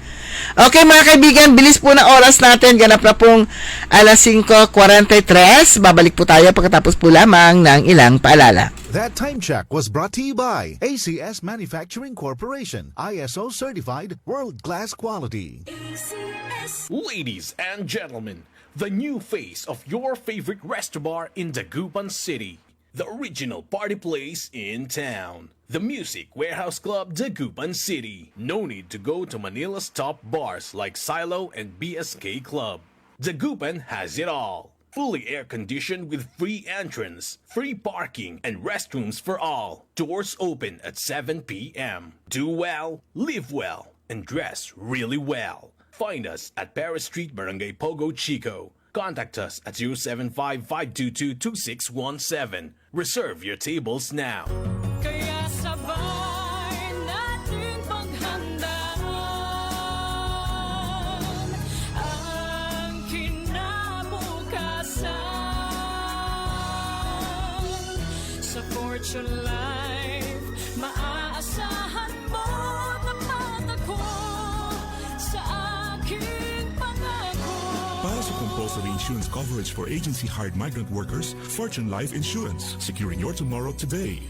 Okay mga kaibigan, bilis po na oras natin, ganap na pong alas 5:43. Babalik po tayo pagkatapos po lamang ng ilang paalala. That time check was brought to you by ACS Manufacturing Corporation, ISO certified, world-class quality. Ladies and gentlemen, the new face of your favorite restaurant in Dagupan City. The original party place in town. The Music Warehouse Club, Dagupan City. No need to go to Manila's top bars like Silo and BSK Club. Dagupan has it all. Fully air-conditioned with free entrance, free parking, and restrooms for all. Doors open at 7 p.m. Do well, live well, and dress really well. Find us at Paris Street, Barangay Pogo, Chico. Contact us at 075-522-2617. Reserve your tables now. Kaya sabay natin paghandaan ang kinabukasan. Sa Fortune Life, maaasahan mo na patako sa aking pangako. Para sa compulsory insurance coverage for agency-hired migrant workers, Fortune Life Insurance. Securing your tomorrow today.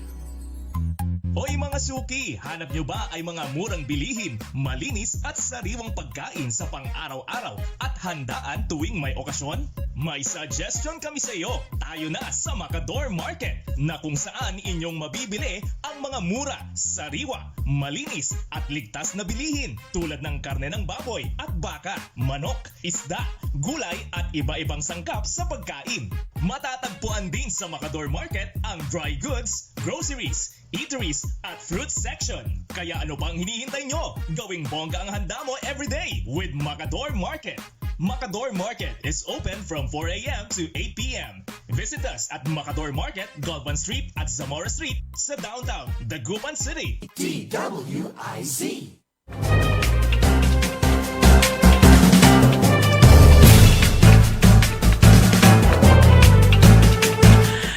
Hoy mga suki, hanap nyo ba ay mga murang bilihin, malinis at sariwang pagkain sa pang-araw-araw at handaan tuwing may okasyon? May suggestion kami sa iyo. Tayo na sa Macador Market na kung saan inyong mabibili ang mga mura, sariwa, malinis at ligtas na bilihin tulad ng karne ng baboy at baka, manok, isda, gulay at iba-ibang sangkap sa pagkain. Matatagpuan din sa Macador Market ang dry goods, groceries, eateries at fruit section. Kaya ano bang hinihintay nyo? Gawing bongga ang handa mo everyday with Macador Market. Macador Market is open from 4 a.m. to 8 p.m. Visit us at Macador Market, Galvan Street at Zamora Street sa downtown Dagupan City. DWIZ.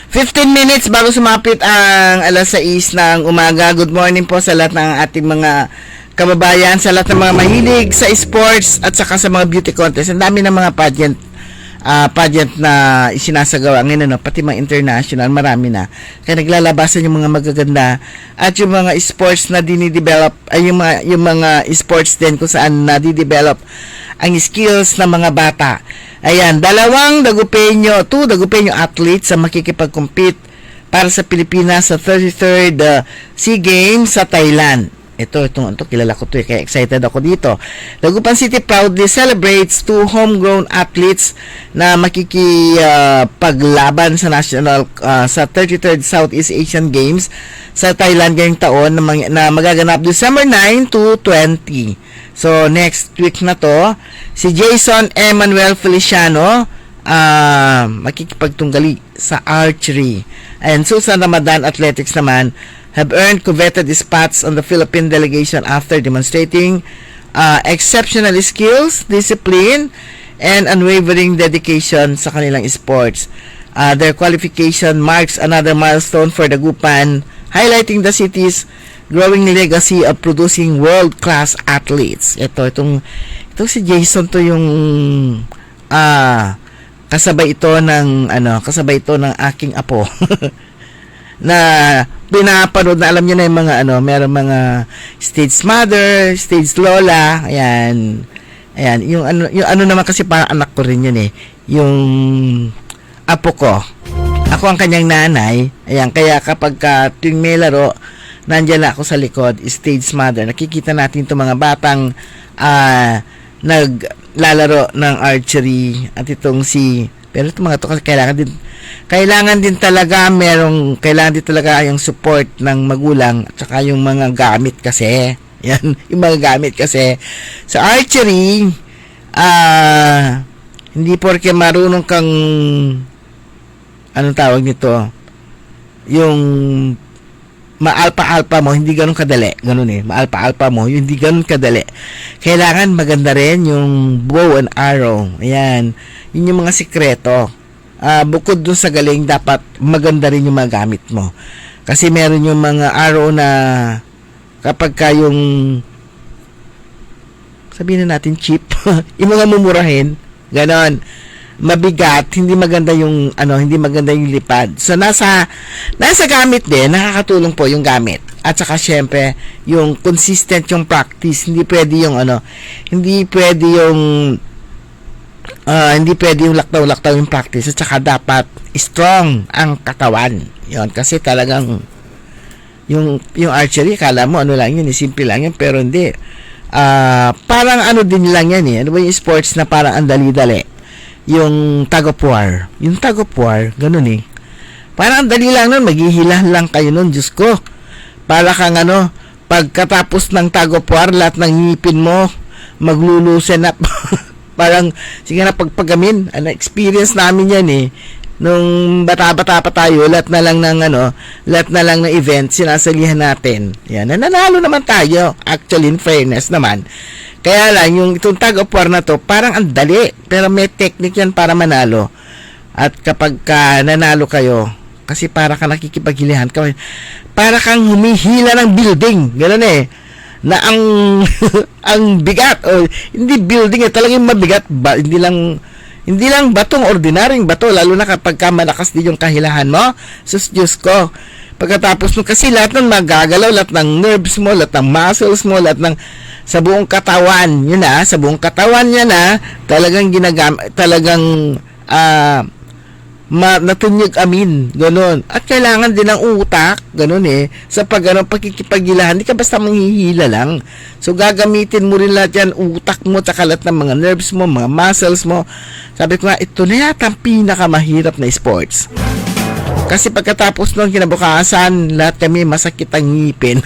15 minutes bago sumapit ang alas 6 ng umaga. Good morning po sa lahat ng ating mga kababayan, sa lahat ng mga mahilig sa sports at saka sa mga beauty contest. Ang dami ng mga pageant pageant na isinasagawa ngayon, pati mga international, marami na. Kaya naglalabasan yung mga magaganda at yung mga sports na dinidevelop, ay yung mga sports din kung saan nadidevelop ang skills ng mga bata. Ayan, 2 Dagupeño athletes ang makikipag-compete para sa Pilipinas sa 33rd SEA Games sa Thailand. Ito, kilala ko to, kaya excited ako dito. Dagupan City proudly celebrates 2 homegrown athletes na makikipaglaban sa sa 33rd Southeast Asian Games sa Thailand ngayong taon na magaganap December 9 to 20. So, next week na to, si Jason Emmanuel Feliciano makikipagtunggali sa archery. And Susan Ramadan Athletics naman have earned coveted spots on the Philippine delegation after demonstrating exceptional skills, discipline, and unwavering dedication sa kanilang sports. Their qualification marks another milestone for Dagupan, highlighting the city's growing legacy of producing world-class athletes. Itong si Jason to yung kasabay ito ng aking apo. Na pinapanood na, alam niyo na yung mga meron mga stage mother, stage lola, ayan, yung naman kasi parang anak ko rin yun yung apo ko. Ako ang kanyang nanay, ayan, kaya kapag tuwing may laro, nandiyan na ako sa likod, stage mother. Nakikita natin itong mga batang naglalaro ng archery at itong pero itong mga to kasi kailangan din talaga yung support ng magulang at saka yung mga gamit kasi. Yan, yung mga gamit kasi sa archery, hindi porke marunong kang anong tawag nito, yung maalpa-alpa mo, hindi ganun kadali. Maalpa-alpa mo, hindi ganun kadali. Kailangan maganda rin yung bow and arrow. Ayan. Yun yung mga sikreto. Bukod dun sa galing, dapat maganda rin yung mga gamit mo. Kasi meron yung mga arrow na kapag yung sabihin na natin cheap, yung mga mumurahin, ganon. Mabigat, hindi maganda yung lipad. So nasa gamit din, nakakatulong po yung gamit. At saka syempre, yung consistent yung practice, hindi pwede yung laktaw-laktaw yung practice. At saka dapat strong ang katawan. Yun, kasi talagang yung archery, kala mo lang yun, simple lang yun, pero hindi. Parang din lang yan ano ba yung sports na parang ang dali-dali? Yung tug of war. Yung tug of war, ganun Parang ang dali lang nun, maghihila lang kayo nun, Diyos ko. Para kang pagkatapos ng tug of war, lahat ng ngipin mo, maglulusen up. Parang, sige na pagpagamin. Experience namin yan Nung bata-bata pa tayo, lahat na lang ng event, sinasalihan natin. Yan, nanalo naman tayo. Actually, in fairness naman. Kaya lang, itong tug of war na to, parang ang dali. Pero may technique yan para manalo. At kapag nanalo kayo, kasi para ka nakikipaghilihan ka, para kang humihila ng building. Ganun Na ang bigat. Hindi building, talagang mabigat. Hindi lang batong, ordinaryong bato. Lalo na kapag malakas din yung kahilahan mo. Sus, Diyos ko. Pagkatapos kasi lahat ng magagalaw, lahat ng nerves mo, lahat ng muscles mo, lahat ng sa buong katawan, sa buong katawan niya talagang natunyag amin, ganun. At kailangan din ng utak, ganun sa pagkikipaghilahan, hindi ka basta manghihila lang. So, gagamitin mo rin lahat yan, utak mo, tsaka lahat ng mga nerves mo, mga muscles mo. Sabi ko nga, ito na yata ang pinakamahirap na sports. Kasi pagkatapos nun, kinabukasan, lahat kami masakit ang ngipin.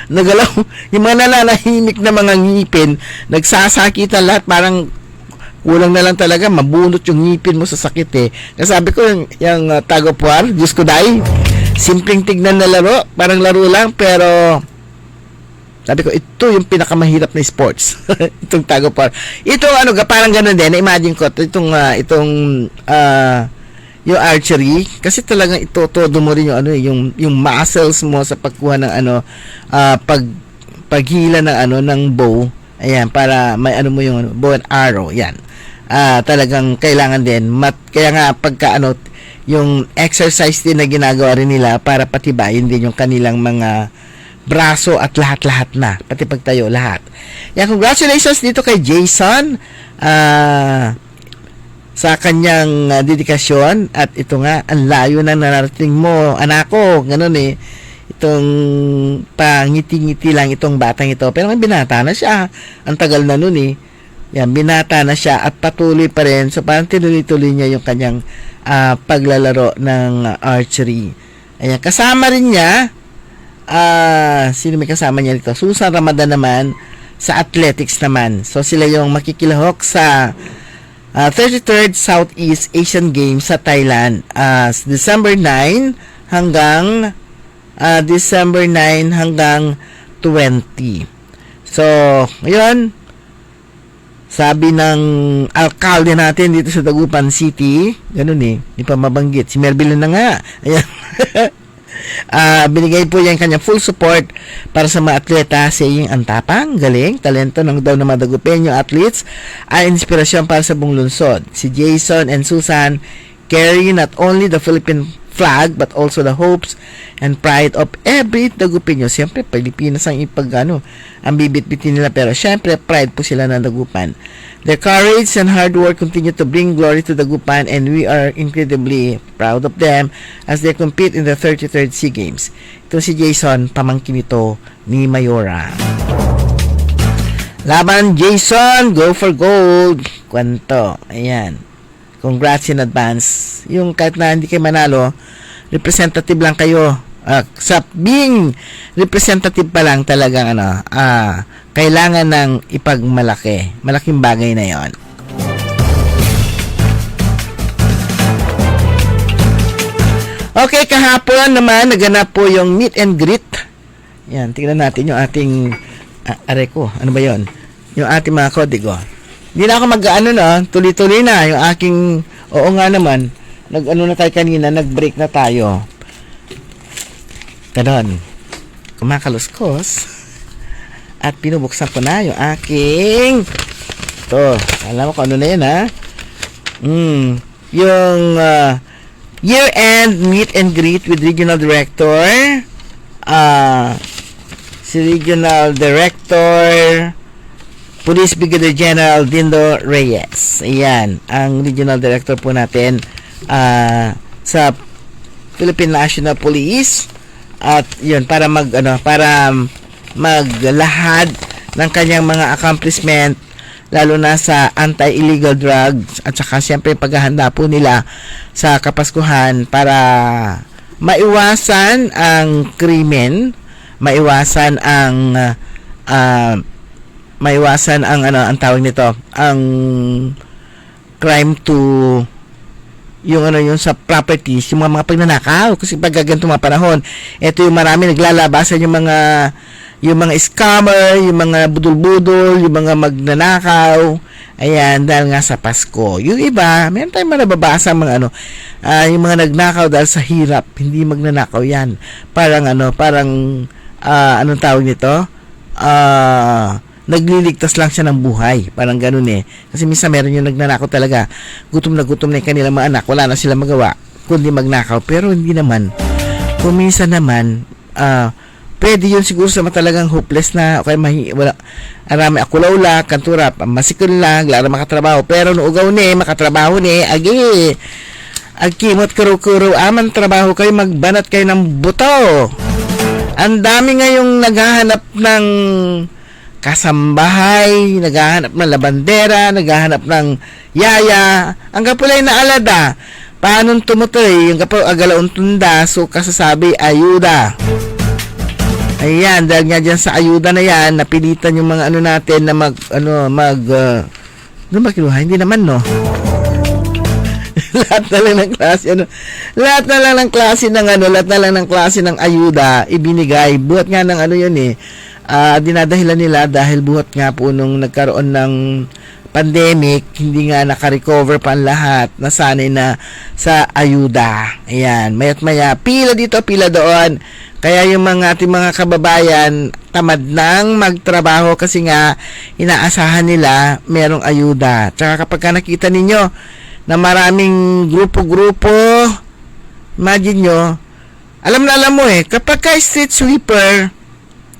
Nagalaw, yung mga nalalahimik na mga ngipin, nagsasakitan lahat, parang kulang na lang talaga, mabunot yung ngipin mo sa sakit Kasi sabi ko, yung tug of war, Diyos ko dahil, simpleng tignan na laro, parang laro lang, pero sabi ko, ito yung pinakamahirap na sports. Itong tug of war. Ito, parang gano'n din, na-imagine ko, yung archery, kasi talagang todo mo rin yung muscles mo sa pagkuha ng paghila ng ng bow. Ayan, para may mo yung bow and arrow, yan. talagang kailangan din. Kaya nga pagka yung exercise din na ginagawa rin nila para patibayin din yung kanilang mga braso at lahat-lahat na. Pati pagtayo, lahat. Yan, congratulations dito kay Jason sa kanyang dedikasyon. At ito nga, ang layo na narating mo, anak ko. Ganun eh. Itong pangiti-ngiti lang itong batang ito. Pero binata na siya. Ang tagal na nun eh. Yan, binata na siya at patuloy pa rin. So, parang tinuloy-tuloy niya yung kanyang paglalaro ng archery. Ayan, kasama rin niya, sino may kasama niya dito? Susan Ramadan naman, sa athletics naman. So, sila yung makikilahok sa 33rd Southeast Asian Games sa Thailand. December 9 hanggang 20. So, ngayon, sabi ng alkalde natin dito sa Dagupan City, ganun eh, hindi pa mabanggit, si Melville na nga, ayan. Binigay po yan kanyang full support para sa mga atleta, saying ang tapang, galing, talento ng daw na mga Dagupeño athletes ay inspirasyon para sa buong lungsod. Si Jason and Susan carry not only the Philippine flag but also the hopes and pride of every Dagupeño. Siyempre, Pilipinas ang ang bibit-bitin nila, pero siyempre, pride po sila ng Dagupan. Their courage and hard work continue to bring glory to Dagupan, and we are incredibly proud of them as they compete in the 33rd SEA Games. Ito si Jason, pamangkin ito ni Mayora. Laban, Jason! Go for gold! Kwanto. Ayan. Congrats in advance. Yung kahit na hindi kayo manalo, representative lang kayo. Sa being representative pa lang talagang kailangan ng ipagmalaki. Malaking bagay na yon. Okay, kahapon naman naganap po yung meet and greet. Yan, tingnan natin yung ating ano ba yon? Yung ating mga kodigo. Hindi na ako tuloy-tuloy na yung aking, oo nga naman, na tayo kanina, nag-break na tayo. Ganon. Kumakaluskos. At pinubuksan ko na yung aking, alam mo kung ano na yan yung year-end meet and greet with Regional Director, si Regional Director Police Brigadier General Dindo Reyes. Ayan, ang Regional Director po natin sa Philippine National Police. At yun, para maglahad ng kanyang mga accomplishment, lalo na sa anti-illegal drugs, at saka siyempre paghahanda po nila sa Kapaskuhan para maiwasan ang krimen, maiwasan ang ang tawag nito, ang crime to yung sa properties, yung mga pagnanakaw. Kasi pag ganito mga panahon, ito yung marami naglalabasan yung mga scammer, yung mga budol-budol, yung mga magnanakaw. Ayan, dahil nga sa Pasko. Yung iba, meron tayong nababasa mga yung mga nagnakaw dahil sa hirap, hindi magnanakaw yan. Parang anong tawag nito? Nagliligtas lang siya ng buhay. Parang ganun eh. Kasi minsan meron yung nagnanakaw talaga. Gutom na yung kanilang mga anak. Wala na sila magawa kundi magnakaw. Pero hindi naman. Kung minsan naman, pwede yun siguro sa talagang hopeless na, okay, wala, arami akulawla, kantura, masikul lang, lara makatrabaho. Pero nuugaw ni, makatrabaho ni, agkimot kuro-kuro, aman trabaho kayo, magbanat kayo ng buto. Ang dami ngayong naghahanap ng kasambahay, naghahanap ng labandera, naghahanap ng yaya. Ang kapulay na alada, paanong tumutoy, yung kapo agalaon tunda, so kasasabi, ayuda. Ayan, dahil nga dyan sa ayuda na yan, napilitan yung mga natin na makiluha, hindi naman, no? lahat na lang ng klase ng ayuda, ibinigay. Buhat nga ng yun eh. Dinadahilan nila dahil buhat nga po nung nagkaroon ng pandemic, hindi nga naka-recover pa ang lahat, nasanay na sa ayuda. Ayan, mayat maya, pila dito, pila doon. Kaya yung ating mga kababayan tamad nang magtrabaho kasi nga inaasahan nila merong ayuda. Tsaka kapag ka nakita ninyo na maraming grupo-grupo, imagine nyo, alam mo kapag ka street sweeper,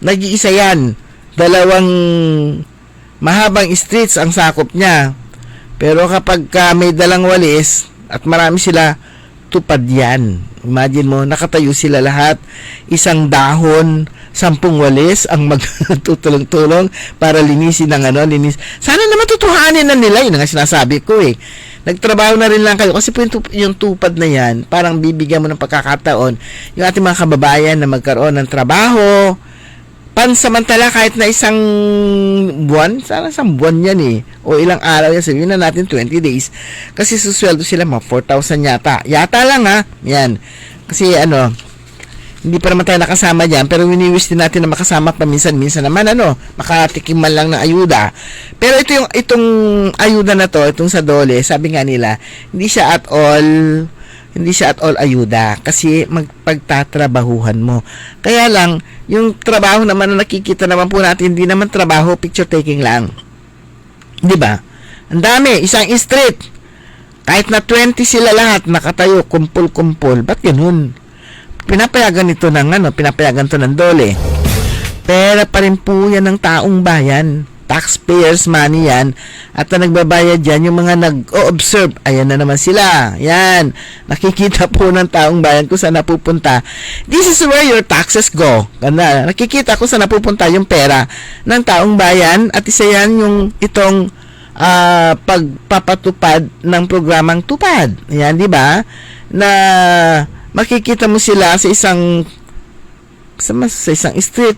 nag-iisa yan. 2 mahabang streets ang sakop niya. Pero kapag ka may dalang walis at marami sila, tupad yan. Imagine mo, nakatayo sila lahat, 1 dahon, 10 walis ang magtutulong-tulong para linisin ng linis. Sana naman tutuhanin na nila, yun ang sinasabi ko Nagtrabaho na rin lang kayo kasi po yung tupad na yan, parang bibigyan mo ng pagkakataon yung ating mga kababayan na magkaroon ng trabaho, pansamantala kahit na 1 buwan, sana 1 buwan yan o ilang araw yan, sabihin na natin 20 days, kasi susweldo sila mga 4,000 yata lang yan, kasi hindi pa naman tayo nakasama dyan, pero wini-wish din natin na makasama pa minsan naman makatikim man lang ng ayuda. Pero itong ayuda na to, itong sa DOLE, sabi nga nila, hindi siya at all ayuda kasi magpagtatrabahuhan mo. Kaya lang, yung trabaho naman na nakikita naman po natin, hindi naman trabaho, picture taking lang. 'Di ba? Ang dami, isang street. Kahit na 20 sila lahat nakatayo, kumpul-kumpul. Ba't ganun? Pinapayagan ito pinapayagan to ng DOLE. Pera pa rin po yan ng taong bayan. Taxpayers money yan. At na nagbabayad yan, yung mga nag-o-observe, ayan na naman sila. Yan. Nakikita po ng taong bayan kung saan napupunta. This is where your taxes go. Ganda. Nakikita kung saan napupunta yung pera ng taong bayan. At isa yan yung itong pagpapatupad ng programang tupad. Yan, di ba? Na makikita mo sila sa isang street.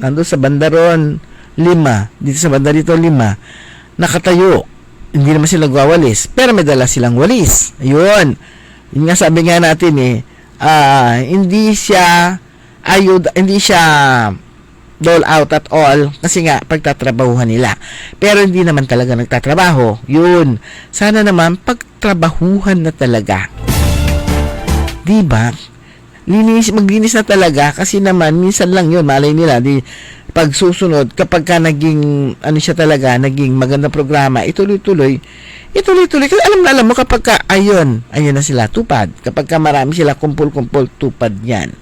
Nandun sa Bandaron 5, dito sa banda dito 5, nakatayo, hindi naman sila gawalis, pero may dala silang walis. Ayun, yun nga sabi nga natin hindi siya dole out at all, kasi nga pagtatrabahuhan nila, pero hindi naman talaga nagtatrabaho. Yun, sana naman pagtrabahuhan na talaga, diba? Maglinis na talaga, kasi naman minsan lang yun, malay nila pag susunod, kapag ka naging naging magandang programa, ituloy-tuloy, kasi alam mo kapag ka ayun na sila, tupad. Kapag ka marami sila kumpul-kumpul, tupad yan.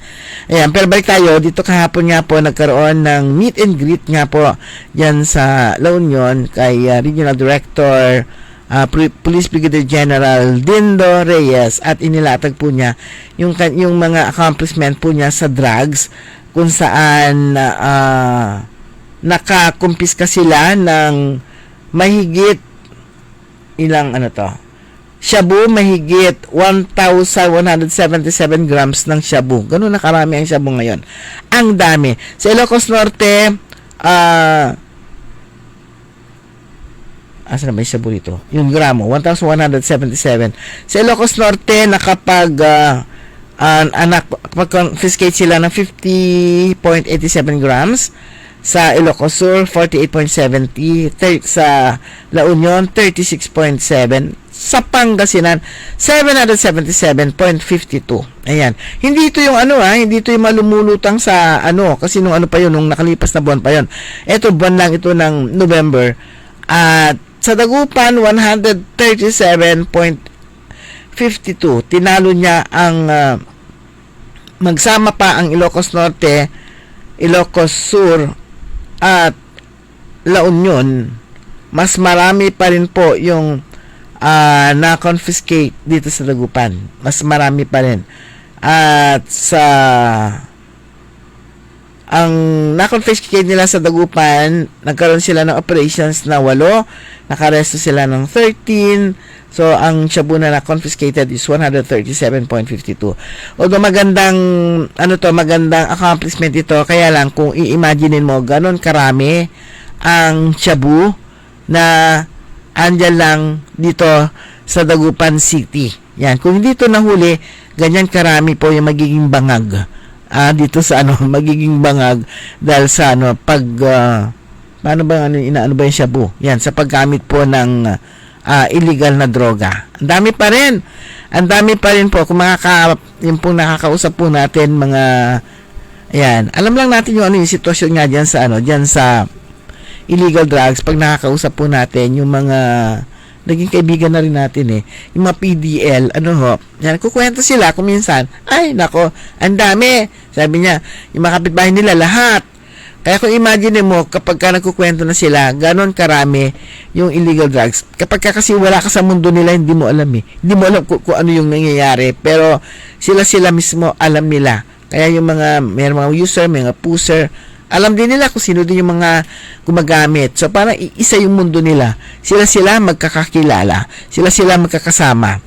Ayan, pero balik tayo, dito kahapon nga po nagkaroon ng meet and greet nga po yan sa La Union kay Regional Director Police Brigadier General Dindo Reyes, at inilatag po niya yung mga accomplishment po niya sa drugs, kung saan nakakumpiska sila ng mahigit shabu, mahigit 1,177 grams ng shabu. Ganun na karami ang shabu ngayon. Ang dami. Sa Ilocos Norte, asan na may shabu dito? Yung gramo, 1,177. Sa Ilocos Norte, confiscate sila ng 50.87 grams. Sa Ilocos Sur, 48.70. Sa La Union, 36.7. Sa Pangasinan, 777.52. Ayan. Hindi ito yung hindi ito yung malumulutang sa kasi nung nung nakalipas na buwan pa yon. Ito, buwan lang ito ng November. At sa Dagupan, 137.52. Tinalo niya ang magsama pa ang Ilocos Norte, Ilocos Sur at La Union. Mas marami pa rin po yung na-confiscate dito sa Dagupan. Mas marami pa rin. At ang na-confiscate nila sa Dagupan, nagkaroon sila ng operations na 8, nakaresto sila ng 13. So, ang shabu na na-confiscated is 137.52. Although magandang accomplishment ito, kaya lang kung i-imaginein mo, ganon karami ang shabu na andyan lang dito sa Dagupan City. Yan, kung hindi ito nahuli, ganyan karami po yung magiging bangag. Dito sa magiging bangag dahil sa paano ba inaano ba yung shabu? Yan, sa paggamit po ng illegal na droga. Ang dami pa rin po kung yung pong nakakausap po natin mga Ayan, alam lang natin yung ano yung sitwasyon nga diyan sa illegal drugs pag nakakausap po natin yung mga naging kaibigan na rin natin yung mga PDL, yan, kukwento sila kung minsan, ay, nako, ang dami. Sabi niya, yung mga kapitbahay nila, lahat. Kaya kung imagine mo, kapag ka nagkukwento na sila, ganon karami yung illegal drugs. Kapag ka kasi wala ka sa mundo nila, hindi mo alam Hindi mo alam kung ano yung nangyayari. Pero sila mismo alam nila. Kaya yung may mga user, may mga pusher, alam din nila kung sino din yung mga gumagamit. So, parang isa yung mundo nila. Sila magkakakilala. Sila magkakasama.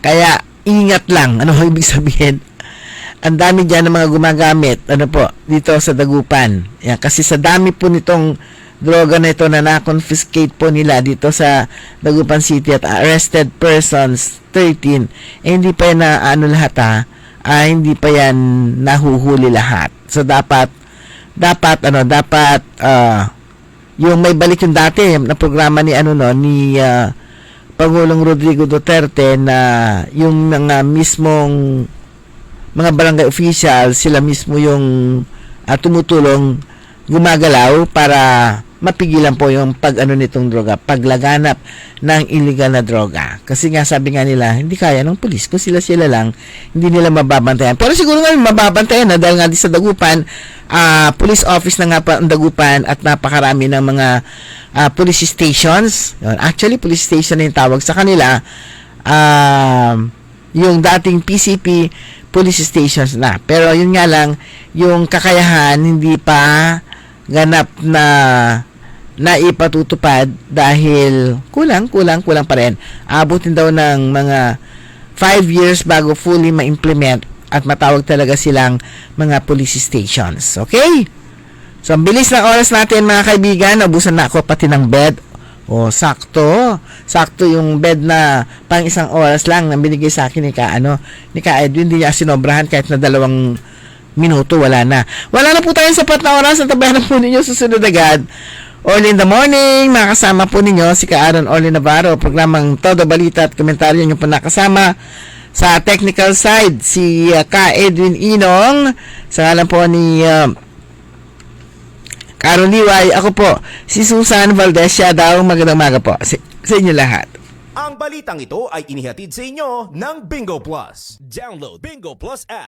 Kaya, ingat lang. Ano ibig sabihin? Ang dami dyan ng mga gumagamit. Dito sa Dagupan. Yan, kasi sa dami po nitong droga na ito na na-confiscate po nila dito sa Dagupan City at arrested persons 13. Hindi pa yan lahat hindi pa yan nahuhuli lahat. So dapat yung may balik yung dati na programa ni Pangulong Rodrigo Duterte na yung mga mismong mga barangay officials, sila mismo yung tumutulong gumagalaw para mapigilan po yung nitong droga, paglaganap ng illegal na droga. Kasi nga sabi nga nila, hindi kaya ng pulis. Kung sila lang, hindi nila mababantayan. Pero siguro nga mababantayan dahil nga di sa Dagupan, police office na nga pa ang Dagupan at napakarami ng mga police stations. Actually, police station na yung tawag sa kanila. Yung dating PCP police stations na. Pero yun nga lang, yung kakayahan hindi pa ganap na ipatutupad dahil kulang pa rin. Abutin daw ng mga 5 years bago fully ma-implement at matawag talaga silang mga police stations. Okay? So, ang bilis ng oras natin mga kaibigan. Nabusan na ako pati ng bed. Sakto. Sakto yung bed na pang 1 oras lang na binigay sa akin ni Ka Edwin. Hindi niya sinobrahan kahit na 2 minuto. Wala na po tayong sapat na oras. Tabayan na po ninyo susunod agad. Early in the morning, makasama po ninyo si Aaron Orly Navarro, programang Todo Balita at Komentaryo nyo po nakasama. Sa technical side, si Ka Edwin Inong, sa ngalan po ni Carol Liway, ako po, si Susan Valdez, siya daw, magandang umaga po sa inyo lahat. Ang balitang ito ay inihatid sa inyo ng Bingo Plus. Download Bingo Plus app.